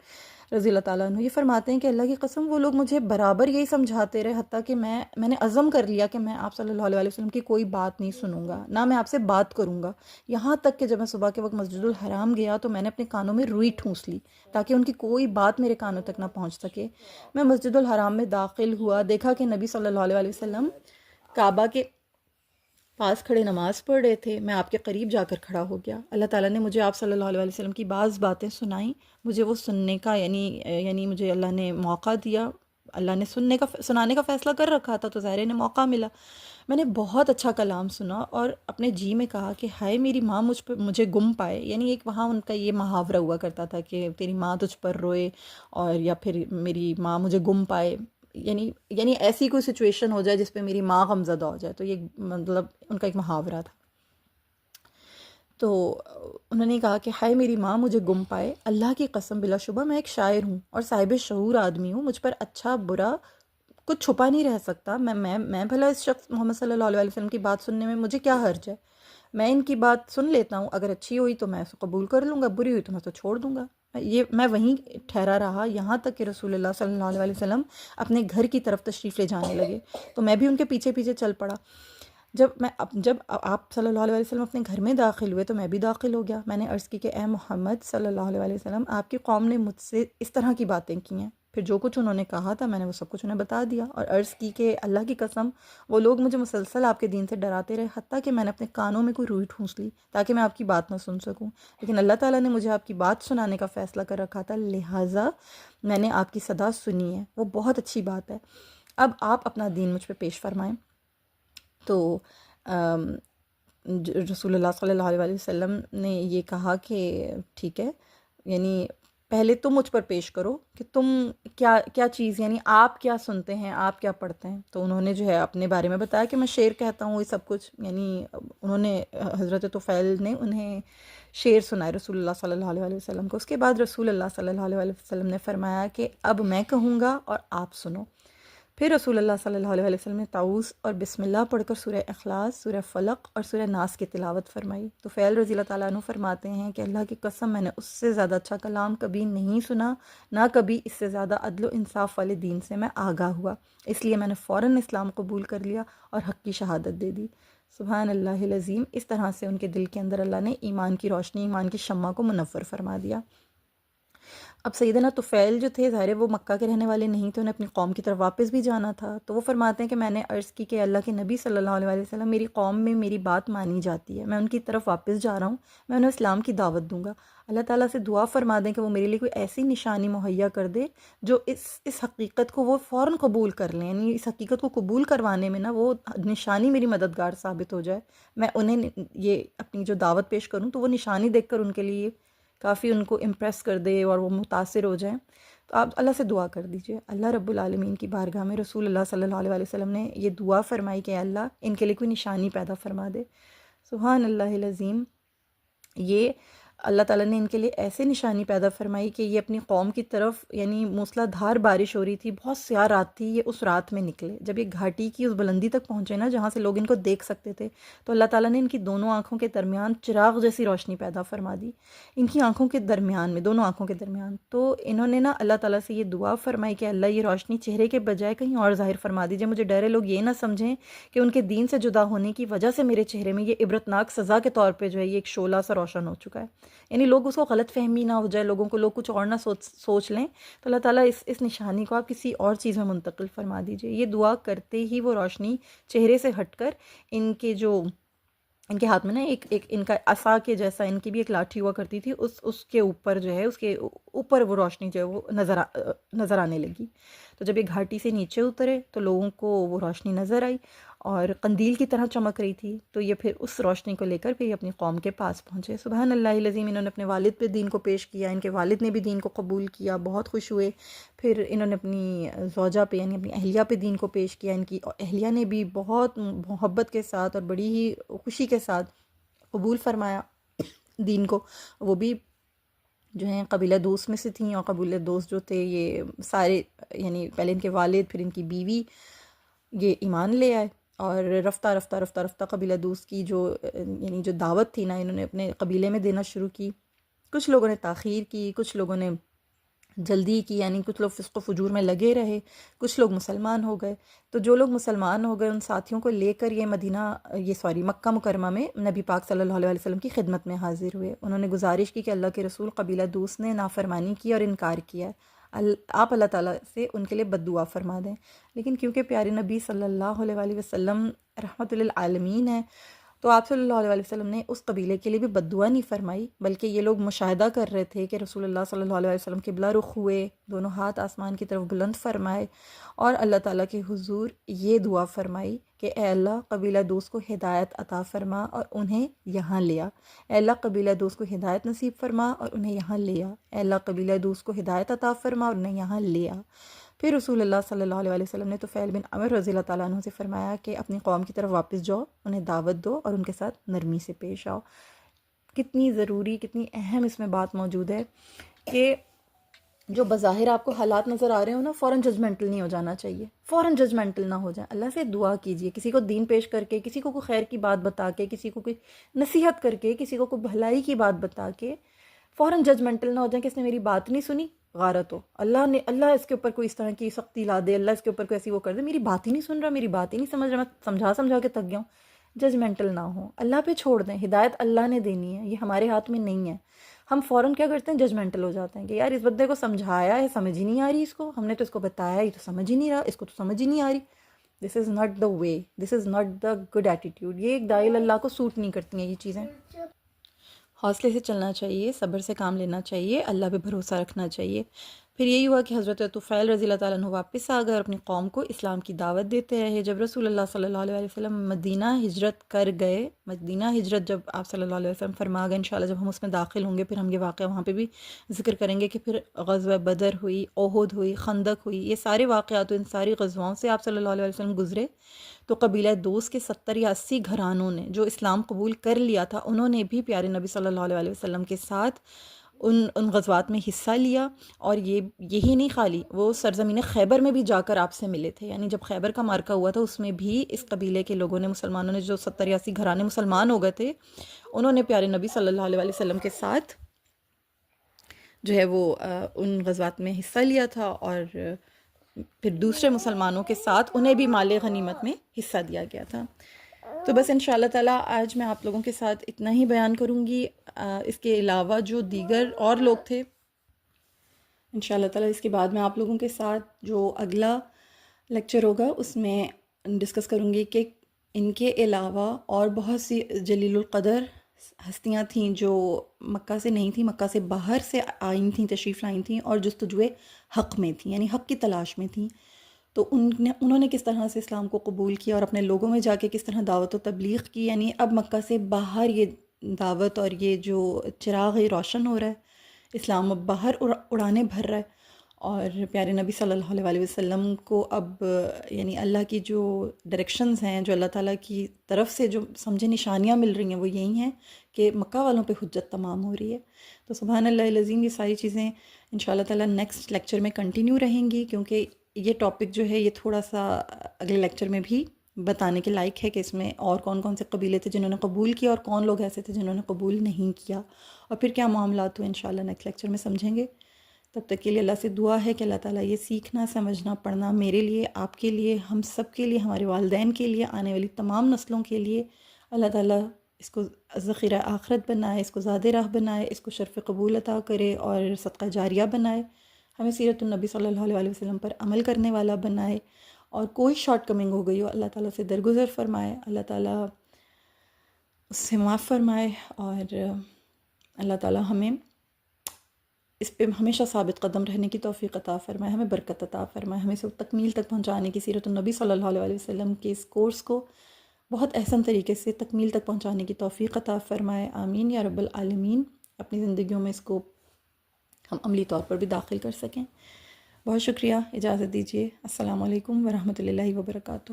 رضی اللہ تعالیٰ عنہ، یہ فرماتے ہیں کہ اللہ کی قسم وہ لوگ مجھے برابر یہی سمجھاتے رہے، حتیٰ کہ میں نے عزم کر لیا کہ میں آپ صلی اللہ علیہ وسلم کی کوئی بات نہیں سنوں گا، نہ میں آپ سے بات کروں گا۔ یہاں تک کہ جب میں صبح کے وقت مسجد الحرام گیا تو میں نے اپنے کانوں میں روئی ٹھونس لی تاکہ ان کی کوئی بات میرے کانوں تک نہ پہنچ سکے۔ میں مسجد الحرام میں داخل ہوا، دیکھا کہ نبی صلی اللہ علیہ وسلم کعبہ کے پاس کھڑے نماز پڑھ رہے تھے۔ میں آپ کے قریب جا کر کھڑا ہو گیا۔ اللہ تعالیٰ نے مجھے آپ صلی اللہ علیہ وسلم کی بعض باتیں سنائیں، مجھے وہ سننے کا یعنی مجھے اللہ نے موقع دیا، اللہ نے سنانے کا فیصلہ کر رکھا تھا تو ظاہر نے موقع ملا۔ میں نے بہت اچھا کلام سنا اور اپنے جی میں کہا کہ ہائے میری ماں مجھے گم پائے، یعنی ایک وہاں ان کا یہ محاورہ ہوا کرتا تھا کہ تیری ماں تجھ پر روئے، اور یا پھر میری ماں مجھے گم پائے، یعنی ایسی کوئی سچویشن ہو جائے جس پہ میری ماں غمزدہ ہو جائے، تو یہ مطلب ان کا ایک محاورہ تھا۔ تو انہوں نے کہا کہ ہائے میری ماں مجھے گم پائے، اللہ کی قسم بلا شبہ میں ایک شاعر ہوں اور صاحب شعور آدمی ہوں، مجھ پر اچھا برا کچھ چھپا نہیں رہ سکتا۔ میں بھلا اس شخص محمد صلی اللہ علیہ وسلم کی بات سننے میں مجھے کیا حرج ہے؟ میں ان کی بات سن لیتا ہوں، اگر اچھی ہوئی تو میں اسے قبول کر لوں گا، بری ہوئی تو میں تو چھوڑ دوں گا۔ میں وہیں ٹھہرا رہا یہاں تک کہ رسول اللہ صلی اللہ علیہ وسلم اپنے گھر کی طرف تشریف لے جانے لگے، تو میں بھی ان کے پیچھے پیچھے چل پڑا۔ جب آپ صلی اللہ علیہ وسلم اپنے گھر میں داخل ہوئے تو میں بھی داخل ہو گیا۔ میں نے عرض کی کہ اے محمد صلی اللہ علیہ وسلم، آپ کی قوم نے مجھ سے اس طرح کی باتیں کی ہیں۔ پھر جو کچھ انہوں نے کہا تھا میں نے وہ سب کچھ انہیں بتا دیا، اور عرض کی کہ اللہ کی قسم وہ لوگ مجھے مسلسل آپ کے دین سے ڈراتے رہے، حتیٰ کہ میں نے اپنے کانوں میں کوئی روئی ٹھونس لی تاکہ میں آپ کی بات نہ سن سکوں، لیکن اللہ تعالیٰ نے مجھے آپ کی بات سنانے کا فیصلہ کر رکھا تھا، لہٰذا میں نے آپ کی صدا سنی ہے، وہ بہت اچھی بات ہے۔ اب آپ اپنا دین مجھ پہ پیش فرمائیں۔ تو رسول اللہ صلی اللہ علیہ وسلم نے یہ کہا کہ ٹھیک ہے، یعنی پہلے تم مجھ پر پیش کرو کہ تم کیا چیز، یعنی آپ کیا سنتے ہیں، آپ کیا پڑھتے ہیں۔ تو انہوں نے جو ہے اپنے بارے میں بتایا کہ میں شعر کہتا ہوں، یہ سب کچھ، یعنی انہوں نے حضرت طفیل نے انہیں شعر سنائے رسول اللہ صلی اللہ علیہ وسلم کو۔ اس کے بعد رسول اللہ صلی اللہ علیہ وسلم نے فرمایا کہ اب میں کہوں گا اور آپ سنو۔ پھر رسول اللہ صلی اللہ علیہ وسلم نے تعوذ اور بسم اللہ پڑھ کر سورہ اخلاص، سورہ فلق اور سورہ ناس کی تلاوت فرمائی۔ تو طفیل رضی اللہ تعالیٰ عنہ فرماتے ہیں کہ اللہ کی قسم میں نے اس سے زیادہ اچھا کلام کبھی نہیں سنا، نہ کبھی اس سے زیادہ عدل و انصاف والے دین سے میں آگاہ ہوا، اس لیے میں نے فوراً اسلام قبول کر لیا اور حق کی شہادت دے دی۔ سبحان اللہ العظیم۔ اس طرح سے ان کے دل کے اندر اللہ نے ایمان کی روشنی، ایمان کی شمع کو منور فرما دیا۔ اب سیدنا طفیل جو تھے، ظاہر ہے وہ مکہ کے رہنے والے نہیں تھے، انہیں اپنی قوم کی طرف واپس بھی جانا تھا، تو وہ فرماتے ہیں کہ میں نے عرض کی کہ اللہ کے نبی صلی اللہ علیہ وسلم میری قوم میں میری بات مانی جاتی ہے، میں ان کی طرف واپس جا رہا ہوں، میں انہیں اسلام کی دعوت دوں گا۔ اللہ تعالیٰ سے دعا فرما دیں کہ وہ میرے لیے کوئی ایسی نشانی مہیا کر دے جو اس حقیقت کو وہ فوراً قبول کر لیں، یعنی اس حقیقت کو قبول کروانے میں نا وہ نشانی میری مددگار ثابت ہو جائے، میں انہیں یہ اپنی جو دعوت پیش کروں تو وہ نشانی دیکھ کر ان کے لیے کافی ان کو امپریس کر دے اور وہ متاثر ہو جائیں۔ تو آپ اللہ سے دعا کر دیجئے۔ اللہ رب العالمین کی بارگاہ میں رسول اللہ صلی اللہ علیہ وسلم نے یہ دعا فرمائی کہ اللہ ان کے لیے کوئی نشانی پیدا فرما دے۔ سبحان اللہ العظیم۔ یہ اللہ تعالیٰ نے ان کے لیے ایسے نشانی پیدا فرمائی کہ یہ اپنی قوم کی طرف، یعنی موسلا دھار بارش ہو رہی تھی، بہت سیاہ رات تھی، یہ اس رات میں نکلے۔ جب یہ گھاٹی کی اس بلندی تک پہنچے نا جہاں سے لوگ ان کو دیکھ سکتے تھے، تو اللہ تعالیٰ نے ان کی دونوں آنکھوں کے درمیان چراغ جیسی روشنی پیدا فرما دی، ان کی آنکھوں کے درمیان میں، دونوں آنکھوں کے درمیان۔ تو انہوں نے نا اللہ تعالیٰ سے یہ دعا فرمائی کہ اللہ یہ روشنی چہرے کے بجائے کہیں اور ظاہر فرما دیجیے، مجھے ڈرے لوگ یہ نہ سمجھیں کہ ان کے دین سے جدا ہونے کی وجہ سے میرے چہرے میں یہ عبرتناک سزا کے طور پہ جو ہے یہ ایک شعلہ سا روشن ہو چکا ہے، یعنی لوگ اس کو غلط فہمی نہ ہو جائے، لوگ کچھ اور نہ سوچ لیں، تو اللہ تعالیٰ اس نشانی کو آپ کسی اور چیز میں منتقل فرما دیجئے۔ یہ دعا کرتے ہی وہ روشنی چہرے سے ہٹ کر ان کے ہاتھ میں نا ایک ان کا عصا کے جیسا ان کی بھی ایک لاٹھی ہوا کرتی تھی، اس کے اوپر جو ہے، اس کے اوپر وہ روشنی جو ہے وہ نظر آنے لگی۔ تو جب یہ گھاٹی سے نیچے اترے تو لوگوں کو وہ روشنی نظر آئی اور قندیل کی طرح چمک رہی تھی، تو یہ پھر اس روشنی کو لے کر پھر یہ اپنی قوم کے پاس پہنچے۔ سبحان اللہ العظیم۔ انہوں نے اپنے والد پہ دین کو پیش کیا، ان کے والد نے بھی دین کو قبول کیا، بہت خوش ہوئے۔ پھر انہوں نے اپنی زوجہ پہ یعنی اپنی اہلیہ پہ دین کو پیش کیا، ان کی اہلیہ نے بھی بہت محبت کے ساتھ اور بڑی ہی خوشی کے ساتھ قبول فرمایا۔ دین کو، وہ بھی جو ہیں قبیلہ دوست میں سے تھیں، اور قبیلہ دوست جو تھے یہ سارے یعنی پہلے ان کے والد پھر ان کی بیوی یہ ایمان لے آئے، اور رفتہ رفتہ رفتہ رفتہ قبیلہ دوست کی جو یعنی جو دعوت تھی نا انہوں نے اپنے قبیلے میں دینا شروع کی۔ کچھ لوگوں نے تاخیر کی، کچھ لوگوں نے جلدی کی، یعنی کچھ لوگ فسق و فجور میں لگے رہے، کچھ لوگ مسلمان ہو گئے۔ تو جو لوگ مسلمان ہو گئے ان ساتھیوں کو لے کر یہ مکہ مکرمہ میں نبی پاک صلی اللہ علیہ وسلم کی خدمت میں حاضر ہوئے۔ انہوں نے گزارش کی کہ اللہ کے رسول قبیلہ دوست نے نافرمانی کی اور انکار کیا ہے، آپ اللہ تعالیٰ سے ان کے لیے بد دعا فرما دیں۔ لیکن کیونکہ پیارے نبی صلی اللہ علیہ وسلم رحمت للعالمین ہیں، تو آپ صلی اللہ علیہ وسلم نے اس قبیلے کے لیے بھی بد دعا نہیں فرمائی، بلکہ یہ لوگ مشاہدہ کر رہے تھے کہ رسول اللہ صلی اللہ علیہ وسلم قبلہ رخ ہوئے، دونوں ہاتھ آسمان کی طرف بلند فرمائے، اور اللہ تعالیٰ کے حضور یہ دعا فرمائی کہ اے اللہ قبیلہ دوست کو ہدایت عطا فرما اور انہیں یہاں لیا، اے اللہ قبیلہ دوست کو ہدایت نصیب فرما اور انہیں یہاں لیا، اے اللہ قبیلہ دوست کو ہدایت عطا فرما اور انہیں یہاں لیا۔ پھر رسول اللہ صلی اللہ علیہ وسلم نے طفیل بن عمر رضی اللہ تعالیٰ عنہ سے فرمایا کہ اپنی قوم کی طرف واپس جاؤ، انہیں دعوت دو اور ان کے ساتھ نرمی سے پیش آؤ۔ کتنی ضروری، کتنی اہم اس میں بات موجود ہے کہ جو بظاہر آپ کو حالات نظر آ رہے ہو نا، فوراً ججمنٹل نہیں ہو جانا چاہیے، فوراً ججمنٹل نہ ہو جائیں، اللہ سے دعا کیجئے، کسی کو دین پیش کر کے، کسی کو کوئی خیر کی بات بتا کے، کسی کو کوئی نصیحت کر کے، کسی کو کوئی بھلائی کی بات بتا کے فوراً ججمنٹل نہ ہو جائیں کہ اس نے میری بات نہیں سنی، غارت ہو، اللہ اس کے اوپر کوئی اس طرح کی سختی لا دے، اللہ اس کے اوپر کوئی ایسی وہ کر دے، میری بات ہی نہیں سن رہا، میری بات ہی نہیں سمجھ رہا، میں سمجھا کے تک گیا ہوں۔ ججمنٹل نہ ہو، اللہ پہ چھوڑ دیں، ہدایت اللہ نے دینی ہے، یہ ہمارے ہاتھ میں نہیں ہے۔ ہم فوراً کیا کرتے ہیں، ججمنٹل ہو جاتے ہیں کہ یار اس بندے کو سمجھایا ہے، سمجھ ہی نہیں آ رہی، اس کو ہم نے تو اس کو بتایا، یہ تو سمجھ ہی نہیں رہا، اس کو تو سمجھ ہی نہیں آ رہی۔ This is not the way, this is not the good attitude, یہ ایک داعی اللہ کو سوٹ نہیں کرتی ہیں یہ چیزیں۔ حوصلے سے چلنا چاہیے، صبر سے کام لینا چاہیے، اللہ پہ بھروسہ رکھنا چاہیے۔ پھر یہی ہوا کہ حضرت طفیل رضی اللہ تعالیٰ عنہ واپس آ گئے اور اپنی قوم کو اسلام کی دعوت دیتے رہے۔ جب رسول اللہ صلی اللہ علیہ وسلم مدینہ ہجرت کر گئے، مدینہ ہجرت جب آپ صلی اللہ علیہ وسلم فرما گئے، انشاءاللہ جب ہم اس میں داخل ہوں گے پھر ہم یہ واقعہ وہاں پہ بھی ذکر کریں گے کہ پھر غزوہ بدر ہوئی، احد ہوئی، خندق ہوئی، یہ سارے واقعات ان ساری غزواؤں سے آپ صلی اللہ علیہ وسلم گزرے۔ تو قبیلہ دوست کے 70 یا 80 گھرانوں نے جو اسلام قبول کر لیا تھا، انہوں نے بھی پیارے نبی صلی اللہ علیہ وسلم کے ساتھ ان غزوات میں حصہ لیا، اور یہی نہیں خالی، وہ سرزمین خیبر میں بھی جا کر آپ سے ملے تھے، یعنی جب خیبر کا معرکہ ہوا تھا اس میں بھی اس قبیلے کے لوگوں نے، مسلمانوں نے، جو 70 یا 80 گھرانے مسلمان ہو گئے تھے، انہوں نے پیارے نبی صلی اللہ علیہ وسلم کے ساتھ جو ہے وہ ان غزوات میں حصہ لیا تھا، اور پھر دوسرے مسلمانوں کے ساتھ انہیں بھی مال غنیمت میں حصہ دیا گیا تھا۔ تو بس انشاءاللہ تعالیٰ آج میں آپ لوگوں کے ساتھ اتنا ہی بیان کروں گی، اس کے علاوہ جو دیگر اور لوگ تھے انشاءاللہ تعالیٰ اس کے بعد میں آپ لوگوں کے ساتھ جو اگلا لیکچر ہوگا اس میں ڈسکس کروں گی کہ ان کے علاوہ اور بہت سی جلیل القدر ہستیاں تھیں جو مکہ سے نہیں تھیں، مکہ سے باہر سے آئی تھیں، تشریف لائی تھیں، اور جستجوئے حق میں تھیں، یعنی حق کی تلاش میں تھیں۔ تو انہوں نے کس طرح سے اسلام کو قبول کیا اور اپنے لوگوں میں جا کے کس طرح دعوت و تبلیغ کی، یعنی اب مکہ سے باہر یہ دعوت اور یہ جو چراغ ہے روشن ہو رہا ہے، اسلام اب باہر اڑانے بھر رہا ہے، اور پیارے نبی صلی اللہ علیہ وسلم کو اب یعنی اللہ کی جو ڈائریکشنز ہیں، جو اللہ تعالیٰ کی طرف سے جو سمجھے نشانیاں مل رہی ہیں وہ یہی ہیں کہ مکہ والوں پہ حجت تمام ہو رہی ہے۔ تو سبحان اللہ العظیم، یہ ساری چیزیں انشاءاللہ تعالیٰ نیکسٹ لیکچر میں کنٹینیو رہیں گی، کیونکہ یہ ٹاپک جو ہے یہ تھوڑا سا اگلے لیکچر میں بھی بتانے کے لائق ہے کہ اس میں اور کون کون سے قبیلے تھے جنہوں نے قبول کیا اور کون لوگ ایسے تھے جنہوں نے قبول نہیں کیا، اور پھر کیا معاملات ہوئے، انشاءاللہ نیکسٹ لیکچر میں سمجھیں گے۔ تب تک کے لیے اللہ سے دعا ہے کہ اللہ تعالیٰ یہ سیکھنا، سمجھنا، پڑھنا میرے لیے، آپ کے لیے، ہم سب کے لیے، ہمارے والدین کے لیے، آنے والی تمام نسلوں کے لیے اللہ تعالیٰ اس کو ذخیرہ آخرت بنائے، اس کو زاد راہ بنائے، اس کو شرف قبول عطا کرے اور صدقہ جاریہ بنائے، ہمیں سیرت النبی صلی اللہ علیہ وسلم پر عمل کرنے والا بنائے، اور کوئی شارٹ کمنگ ہو گئی ہو اللہ تعالیٰ سے درگزر فرمائے، اللہ تعالیٰ اس سے معاف فرمائے، اور اللہ تعالیٰ ہمیں اس پہ ہمیشہ ثابت قدم رہنے کی توفیق عطا فرمائے، ہمیں برکت عطا فرمائے، ہمیں اسے تکمیل تک پہنچانے کی، سیرت النبی صلی اللہ علیہ وسلم کے اس کورس کو بہت احسن طریقے سے تکمیل تک پہنچانے کی توفیق عطا فرمائے، آمین یا رب العالمین۔ اپنی زندگیوں میں اس کو ہم عملی طور پر بھی داخل کر سکیں۔ بہت شکریہ، اجازت دیجیے، السلام علیکم ورحمۃ اللہ وبرکاتہ۔